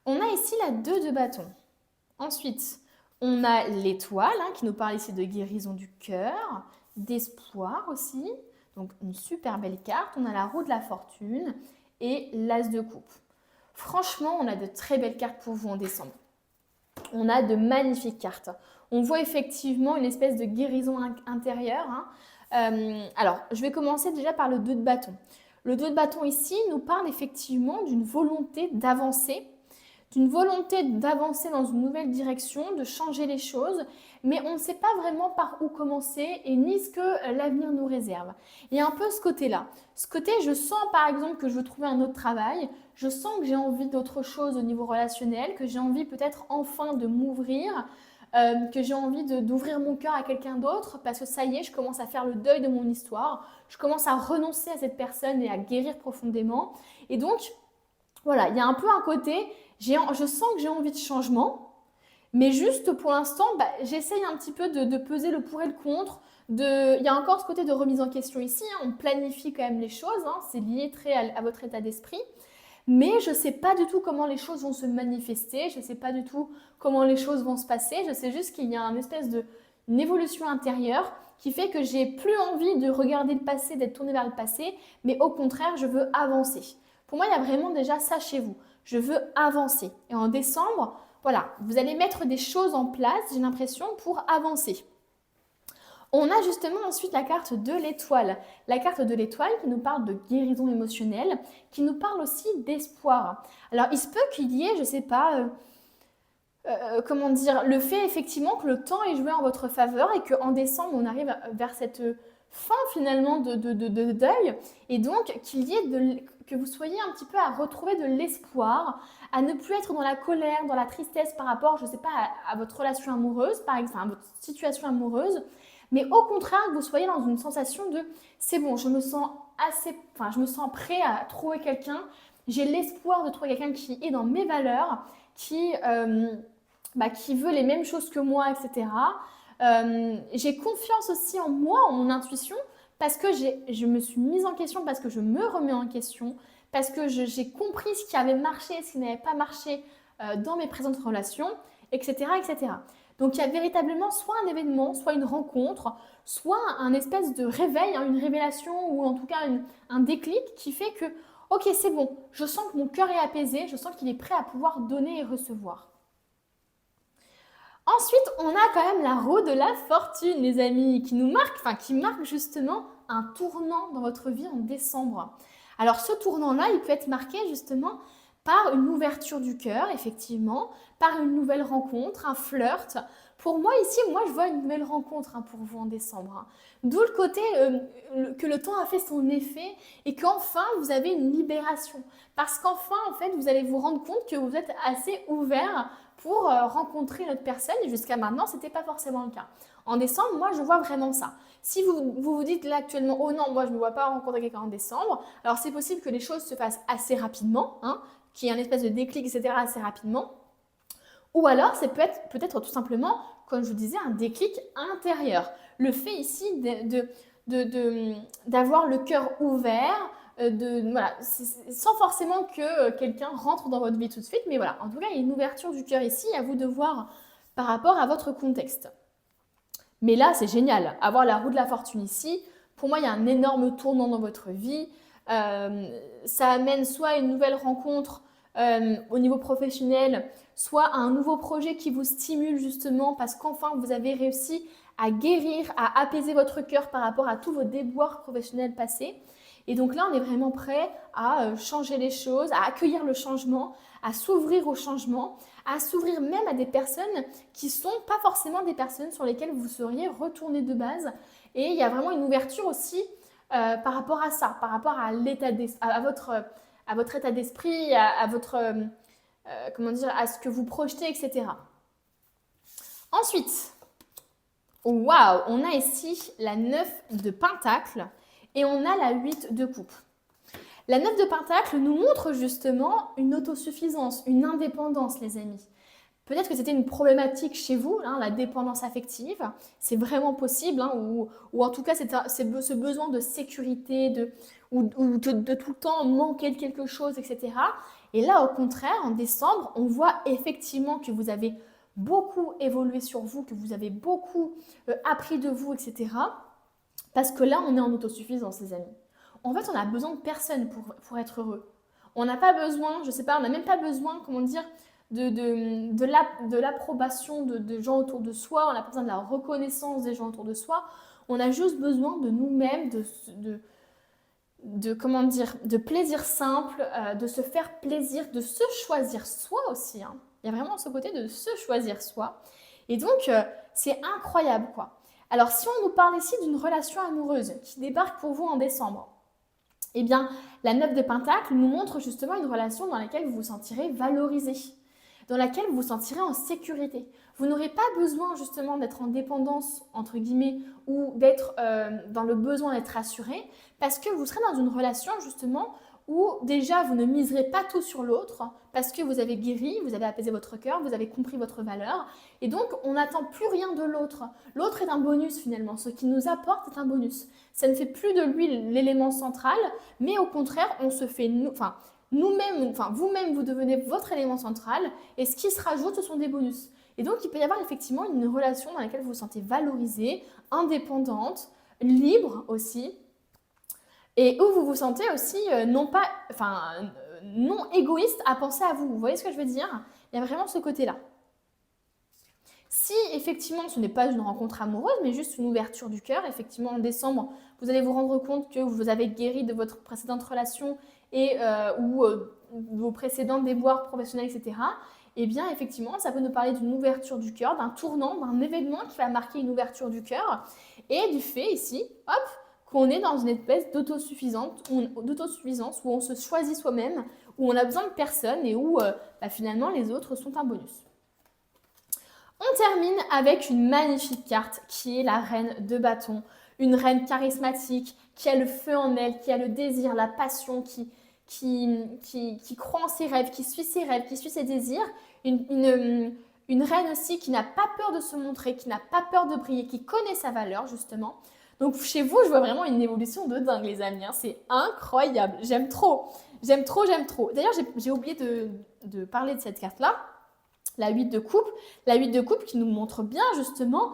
On a ici la 2 de bâton. Ensuite, on a l'étoile qui nous parle ici de guérison du cœur, d'espoir aussi. Donc une super belle carte. On a la roue de la fortune et l'as de coupe. Franchement, on a de très belles cartes pour vous en décembre. On a de magnifiques cartes. On voit effectivement une espèce de guérison intérieure. Alors, je vais commencer déjà par le 2 de bâton. Le 2 de bâton ici nous parle effectivement d'une volonté d'avancer, dans une nouvelle direction, de changer les choses, mais on ne sait pas vraiment par où commencer et ni ce que l'avenir nous réserve. Il y a un peu ce côté-là. Ce côté, je sens par exemple que je veux trouver un autre travail, je sens que j'ai envie d'autre chose au niveau relationnel, que j'ai envie peut-être enfin de m'ouvrir, que j'ai envie d'ouvrir mon cœur à quelqu'un d'autre parce que ça y est, je commence à faire le deuil de mon histoire, je commence à renoncer à cette personne et à guérir profondément. Et donc, voilà, il y a un peu un côté, je sens que j'ai envie de changement, mais juste pour l'instant, j'essaye un petit peu de peser le pour et le contre. Il y a encore ce côté de remise en question ici, on planifie quand même les choses, c'est lié très à votre état d'esprit. Mais je ne sais pas du tout comment les choses vont se manifester, je ne sais pas du tout comment les choses vont se passer, je sais juste qu'il y a une espèce d'une évolution intérieure qui fait que j'ai plus envie de regarder le passé, d'être tournée vers le passé, mais au contraire, je veux avancer. Pour moi, il y a vraiment déjà ça chez vous. Je veux avancer. Et en décembre, voilà, vous allez mettre des choses en place, j'ai l'impression, pour avancer. On a justement ensuite la carte de l'étoile. La carte de l'étoile qui nous parle de guérison émotionnelle, qui nous parle aussi d'espoir. Alors, il se peut qu'il y ait, je ne sais pas, le fait effectivement que le temps est joué en votre faveur et qu'en décembre, on arrive vers cette fin finalement de deuil, et donc que vous soyez un petit peu à retrouver de l'espoir, à ne plus être dans la colère, dans la tristesse par rapport, je ne sais pas, à votre relation amoureuse, par exemple, à votre situation amoureuse, mais au contraire, que vous soyez dans une sensation de c'est bon, je me sens prêt à trouver quelqu'un, j'ai l'espoir de trouver quelqu'un qui est dans mes valeurs, qui veut les mêmes choses que moi, etc. J'ai confiance aussi en moi, en mon intuition, parce que je me suis mise en question, parce que je me remets en question, parce que j'ai compris ce qui avait marché et ce qui n'avait pas marché dans mes présentes relations, etc., etc. Donc il y a véritablement soit un événement, soit une rencontre, soit un espèce de réveil, hein, une révélation ou en tout cas un déclic qui fait que, ok, c'est bon, je sens que mon cœur est apaisé, je sens qu'il est prêt à pouvoir donner et recevoir. Ensuite, on a quand même la roue de la fortune, les amis, qui marque justement un tournant dans votre vie en décembre. Alors ce tournant-là, il peut être marqué justement par une ouverture du cœur, effectivement, par une nouvelle rencontre, un flirt. Pour moi, ici, je vois une nouvelle rencontre pour vous en décembre. D'où le côté que le temps a fait son effet et qu'enfin, vous avez une libération. Parce qu'enfin, en fait, vous allez vous rendre compte que vous êtes assez ouvert pour rencontrer une autre personne. Et jusqu'à maintenant, ce n'était pas forcément le cas. En décembre, moi, je vois vraiment ça. Si vous dites là actuellement, oh non, moi, je ne me vois pas rencontrer quelqu'un en décembre, alors c'est possible que les choses se fassent assez rapidement, qu'il y ait un espèce de déclic, etc., assez rapidement. Ou alors, c'est peut-être tout simplement, comme je vous disais, un déclic intérieur. Le fait ici d'avoir le cœur ouvert, sans forcément que quelqu'un rentre dans votre vie tout de suite, mais voilà, en tout cas, il y a une ouverture du cœur ici, à vous de voir par rapport à votre contexte. Mais là, c'est génial, avoir la roue de la fortune ici, pour moi, il y a un énorme tournant dans votre vie, ça amène soit une nouvelle rencontre au niveau professionnel, soit un nouveau projet qui vous stimule justement parce qu'enfin vous avez réussi à guérir, à apaiser votre cœur par rapport à tous vos déboires professionnels passés. Et donc là, on est vraiment prêt à changer les choses, à accueillir le changement, à s'ouvrir au changement, à s'ouvrir même à des personnes qui ne sont pas forcément des personnes sur lesquelles vous seriez retourné de base. Et il y a vraiment une ouverture aussi par rapport à ça, par rapport à votre état d'esprit, à votre, à ce que vous projetez, etc. Ensuite, waouh, on a ici la 9 de Pentacle et on a la 8 de Coupe. La 9 de Pentacle nous montre justement une autosuffisance, une indépendance, les amis. Peut-être que c'était une problématique chez vous, la dépendance affective. C'est vraiment possible, ou en tout cas, c'est ce besoin de sécurité, ou de tout le temps manquer de quelque chose, etc. Et là, au contraire, en décembre, on voit effectivement que vous avez beaucoup évolué sur vous, que vous avez beaucoup appris de vous, etc. Parce que là, on est en autosuffisance, les amis. En fait, on n'a besoin de personne pour être heureux. On n'a pas besoin, je sais pas, on n'a même pas besoin, comment dire, de l'approbation de gens autour de soi, on n'a pas besoin de la reconnaissance des gens autour de soi, on a juste besoin de nous-mêmes, de plaisir simple, de se faire plaisir, de se choisir soi aussi. Il y a vraiment ce côté de se choisir soi. Et donc, c'est incroyable, quoi. Alors, si on nous parle ici d'une relation amoureuse qui débarque pour vous en décembre, eh bien, la 9 de Pentacle nous montre justement une relation dans laquelle vous vous sentirez valorisé, dans laquelle vous vous sentirez en sécurité. Vous n'aurez pas besoin justement d'être en dépendance, entre guillemets, ou d'être dans le besoin d'être assuré, parce que vous serez dans une relation justement où déjà vous ne miserez pas tout sur l'autre, parce que vous avez guéri, vous avez apaisé votre cœur, vous avez compris votre valeur, et donc on n'attend plus rien de l'autre. L'autre est un bonus finalement, ce qu'il nous apporte est un bonus. Ça ne fait plus de lui l'élément central, mais au contraire, on se fait nous-mêmes, vous-même, vous devenez votre élément central et ce qui se rajoute, ce sont des bonus. Et donc, il peut y avoir effectivement une relation dans laquelle vous vous sentez valorisée, indépendante, libre aussi, et où vous vous sentez aussi non égoïste à penser à vous. Vous voyez ce que je veux dire? Il y a vraiment ce côté-là. Si effectivement ce n'est pas une rencontre amoureuse, mais juste une ouverture du cœur, effectivement en décembre, vous allez vous rendre compte que vous avez guéri de votre précédente relation ou vos précédents déboires professionnels, etc. Eh bien effectivement, ça peut nous parler d'une ouverture du cœur, d'un tournant, d'un événement qui va marquer une ouverture du cœur et du fait ici, hop, qu'on est dans une espèce d'autosuffisance où on se choisit soi-même, où on a besoin de personne et où finalement les autres sont un bonus. On termine avec une magnifique carte qui est la reine de bâton, une reine charismatique qui a le feu en elle, qui a le désir, la passion, qui croit en ses rêves, qui suit ses désirs, une reine aussi qui n'a pas peur de se montrer, qui n'a pas peur de briller, qui connaît sa valeur justement. Donc chez vous, je vois vraiment une évolution de dingue les amis, hein. C'est incroyable, j'aime trop. D'ailleurs, j'ai oublié de parler de cette carte-là, la 8 de coupe. La 8 de coupe qui nous montre bien justement,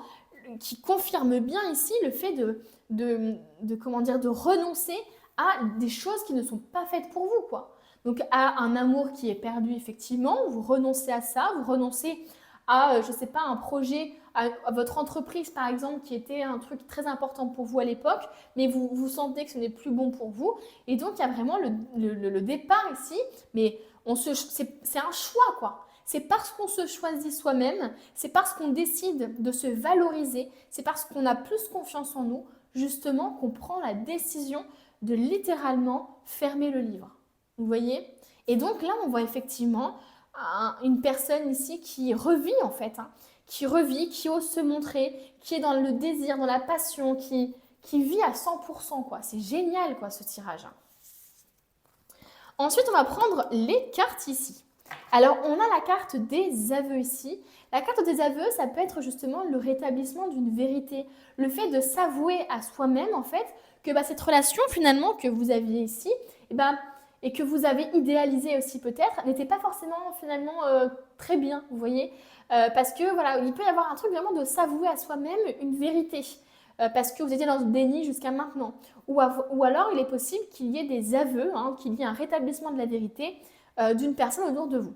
qui confirme bien ici le fait de renoncer à des choses qui ne sont pas faites pour vous, quoi. Donc à un amour qui est perdu effectivement, vous renoncez à ça, vous renoncez à, je sais pas, un projet, à votre entreprise par exemple, qui était un truc très important pour vous à l'époque, mais vous sentez que ce n'est plus bon pour vous. Et donc il y a vraiment le départ ici, mais c'est un choix, quoi. C'est parce qu'on se choisit soi-même, c'est parce qu'on décide de se valoriser, c'est parce qu'on a plus confiance en nous, justement, qu'on prend la décision de littéralement fermer le livre. Vous voyez? Et donc là, on voit effectivement une personne ici qui revit en fait, hein, qui revit, qui ose se montrer, qui est dans le désir, dans la passion, qui vit à 100%, quoi. C'est génial, quoi, ce tirage. Ensuite, on va prendre les cartes ici. Alors, on a la carte des aveux ici. La carte des aveux, ça peut être justement le rétablissement d'une vérité. Le fait de s'avouer à soi-même, en fait, que cette relation, finalement, que vous aviez ici, et que vous avez idéalisée aussi peut-être, n'était pas forcément, finalement, très bien, vous voyez. Parce que, voilà, il peut y avoir un truc vraiment de s'avouer à soi-même une vérité. Parce que vous étiez dans ce déni jusqu'à maintenant. Ou alors, il est possible qu'il y ait des aveux, hein, qu'il y ait un rétablissement de la vérité d'une personne autour de vous.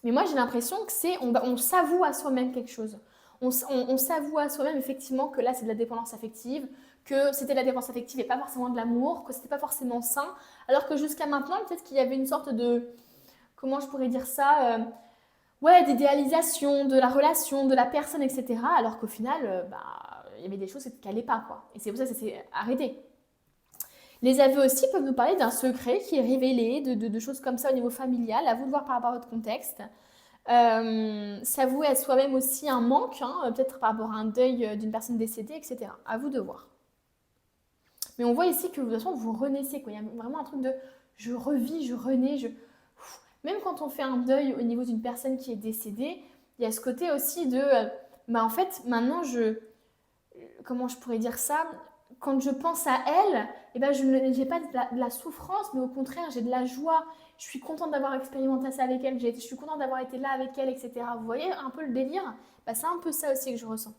Mais moi, j'ai l'impression que on s'avoue à soi-même quelque chose. On s'avoue à soi-même effectivement que là, c'est de la dépendance affective, que c'était de la dépendance affective et pas forcément de l'amour, que c'était pas forcément sain, alors que jusqu'à maintenant, peut-être qu'il y avait une sorte de, comment je pourrais dire ça, d'idéalisation de la relation, de la personne, etc. Alors qu'au final, il y avait des choses qui n'allaient pas, quoi. Et c'est pour ça que ça s'est arrêté. Les aveux aussi peuvent nous parler d'un secret qui est révélé, de choses comme ça au niveau familial, à vous de voir par rapport à votre contexte. S'avouer à soi-même aussi un manque, hein, peut-être par rapport à un deuil d'une personne décédée, etc. À vous de voir. Mais on voit ici que de toute façon, vous renaissez, quoi. Il y a vraiment un truc de je revis, je renais, Même quand on fait un deuil au niveau d'une personne qui est décédée, il y a ce côté aussi de en fait, maintenant, comment je pourrais dire ça? Quand je pense à elle, je n'ai pas de la souffrance, mais au contraire, j'ai de la joie. Je suis contente d'avoir expérimenté ça avec elle, je suis contente d'avoir été là avec elle, etc. Vous voyez un peu le délire? C'est un peu ça aussi que je ressens.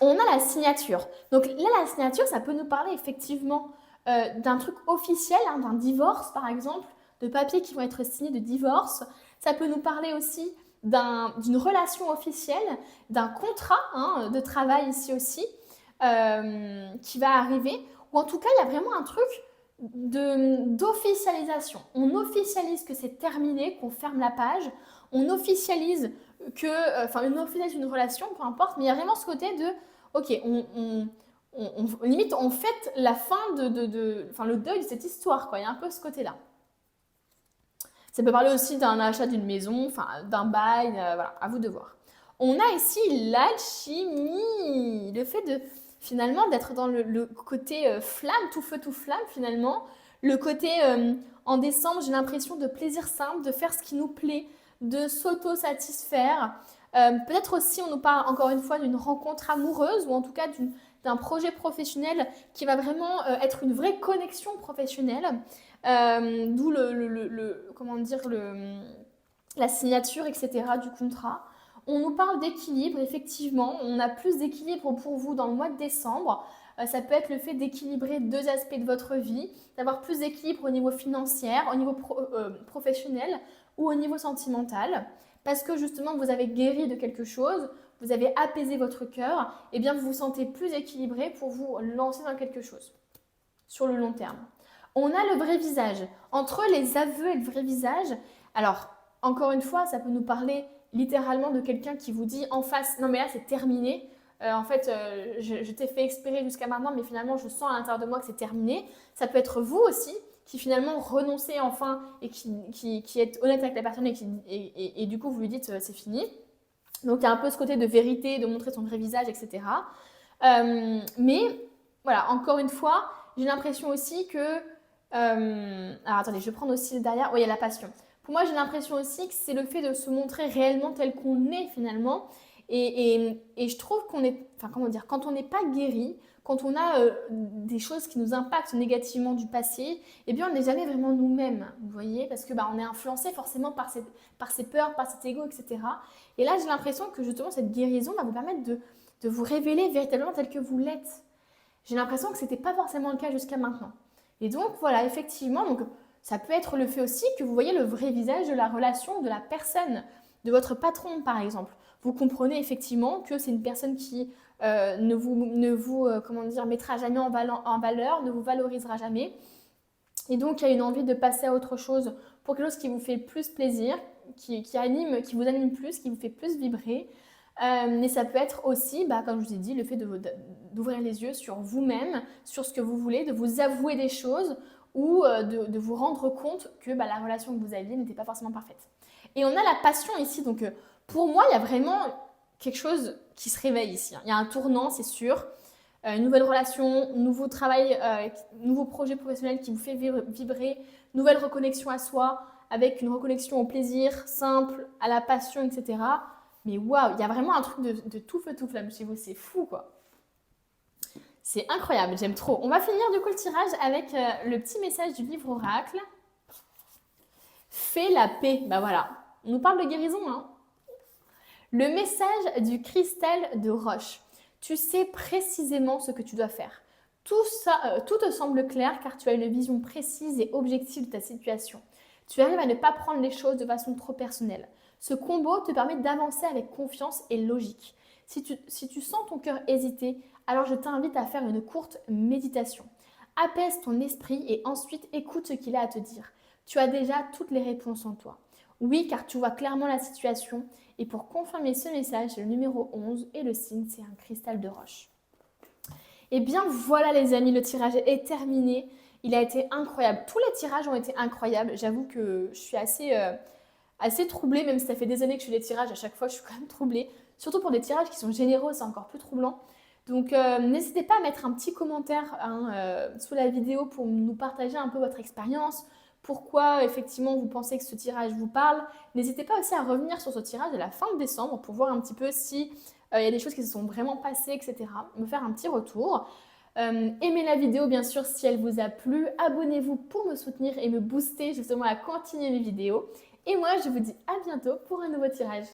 On a la signature. Donc là, la signature, ça peut nous parler effectivement d'un truc officiel, hein, d'un divorce par exemple, de papiers qui vont être signés de divorce. Ça peut nous parler aussi d'une relation officielle, d'un contrat, hein, de travail ici aussi, qui va arriver, ou en tout cas il y a vraiment un truc d'officialisation. On officialise que c'est terminé, qu'on ferme la page, on officialise on officialise une relation, peu importe, mais il y a vraiment ce côté de ok, limite on fête la fin le deuil de cette histoire, quoi. Il y a un peu ce côté-là. Ça peut parler aussi d'un achat d'une maison, d'un bail, voilà, à vous de voir. On a ici l'alchimie, le fait de finalement d'être dans le côté flamme, tout feu, tout flamme finalement. Le côté, en décembre, j'ai l'impression de plaisir simple, de faire ce qui nous plaît, de s'auto-satisfaire. Peut-être aussi, on nous parle encore une fois d'une rencontre amoureuse ou en tout cas d'un projet professionnel qui va vraiment être une vraie connexion professionnelle. D'où la signature, etc. du contrat. On nous parle d'équilibre, effectivement. On a plus d'équilibre pour vous dans le mois de décembre. Ça peut être le fait d'équilibrer deux aspects de votre vie, d'avoir plus d'équilibre au niveau financier, au niveau professionnel ou au niveau sentimental. Parce que justement, vous avez guéri de quelque chose, vous avez apaisé votre cœur, et bien vous vous sentez plus équilibré pour vous lancer dans quelque chose sur le long terme. On a le vrai visage. Entre les aveux et le vrai visage, alors, encore une fois, ça peut nous parler littéralement de quelqu'un qui vous dit en face « Non mais là, c'est terminé, En fait, je t'ai fait expirer jusqu'à maintenant, mais finalement, je sens à l'intérieur de moi que c'est terminé. Ça peut être vous aussi qui finalement renoncez enfin et qui êtes honnête avec la personne et du coup, vous lui dites c'est fini. Donc, il y a un peu ce côté de vérité, de montrer son vrai visage, etc. Mais voilà, encore une fois, j'ai l'impression aussi que... alors attendez, je vais prendre aussi derrière. Oui, il y a la passion. Pour moi, j'ai l'impression aussi que c'est le fait de se montrer réellement tel qu'on est finalement. Et je trouve qu'on est... Enfin, comment dire? Quand on n'est pas guéri, quand on a des choses qui nous impactent négativement du passé, eh bien, on n'est jamais vraiment nous-mêmes, vous voyez? Parce que bah, on est influencé forcément par ses peurs, par cet ego, etc. Et là, j'ai l'impression que justement, cette guérison va vous permettre de vous révéler véritablement tel que vous l'êtes. J'ai l'impression que ce n'était pas forcément le cas jusqu'à maintenant. Et donc, voilà, effectivement, donc, ça peut être le fait aussi que vous voyez le vrai visage de la relation, de la personne, de votre patron, par exemple. Vous comprenez effectivement que c'est une personne qui comment dire, mettra jamais en valeur, ne vous valorisera jamais. Et donc, il y a une envie de passer à autre chose pour quelque chose qui vous fait plus plaisir, qui vous anime plus, qui vous fait plus vibrer. Mais ça peut être aussi, bah, comme je vous ai dit, le fait d'ouvrir les yeux sur vous-même, sur ce que vous voulez, de vous avouer des choses ou de vous rendre compte que bah, la relation que vous aviez n'était pas forcément parfaite. Et on a la passion ici, donc pour moi, il y a vraiment quelque chose qui se réveille ici. Il y a un tournant, c'est sûr. Une nouvelle relation, nouveau travail, nouveau projet professionnel qui vous fait vibrer, nouvelle reconnexion à soi, avec une reconnexion au plaisir simple, à la passion, etc. Mais waouh, il y a vraiment un truc de tout feu, tout flamme chez vous, c'est fou quoi. C'est incroyable, j'aime trop. On va finir du coup le tirage avec le petit message du livre oracle. Fais la paix, bah voilà, on nous parle de guérison, hein. Le message du cristal de roche. Tu sais précisément ce que tu dois faire. Tout te semble clair car tu as une vision précise et objective de ta situation. Tu arrives à ne pas prendre les choses de façon trop personnelle. Ce combo te permet d'avancer avec confiance et logique. Si tu sens ton cœur hésiter, alors je t'invite à faire une courte méditation. Apaise ton esprit et ensuite écoute ce qu'il a à te dire. Tu as déjà toutes les réponses en toi. Oui, car tu vois clairement la situation. Et pour confirmer ce message, c'est le numéro 11 et le signe, c'est un cristal de roche. Et bien voilà les amis, le tirage est terminé. Il a été incroyable. Tous les tirages ont été incroyables. J'avoue que je suis assez troublée, même si ça fait des années que je fais des tirages, à chaque fois je suis quand même troublée. Surtout pour des tirages qui sont généreux, c'est encore plus troublant. Donc n'hésitez pas à mettre un petit commentaire sous la vidéo pour nous partager un peu votre expérience, pourquoi effectivement vous pensez que ce tirage vous parle. N'hésitez pas aussi à revenir sur ce tirage à la fin de décembre pour voir un petit peu si il y a des choses qui se sont vraiment passées, etc. Me faire un petit retour. Aimez la vidéo bien sûr si elle vous a plu. Abonnez-vous pour me soutenir et me booster justement à continuer mes vidéos. Et moi je vous dis à bientôt pour un nouveau tirage.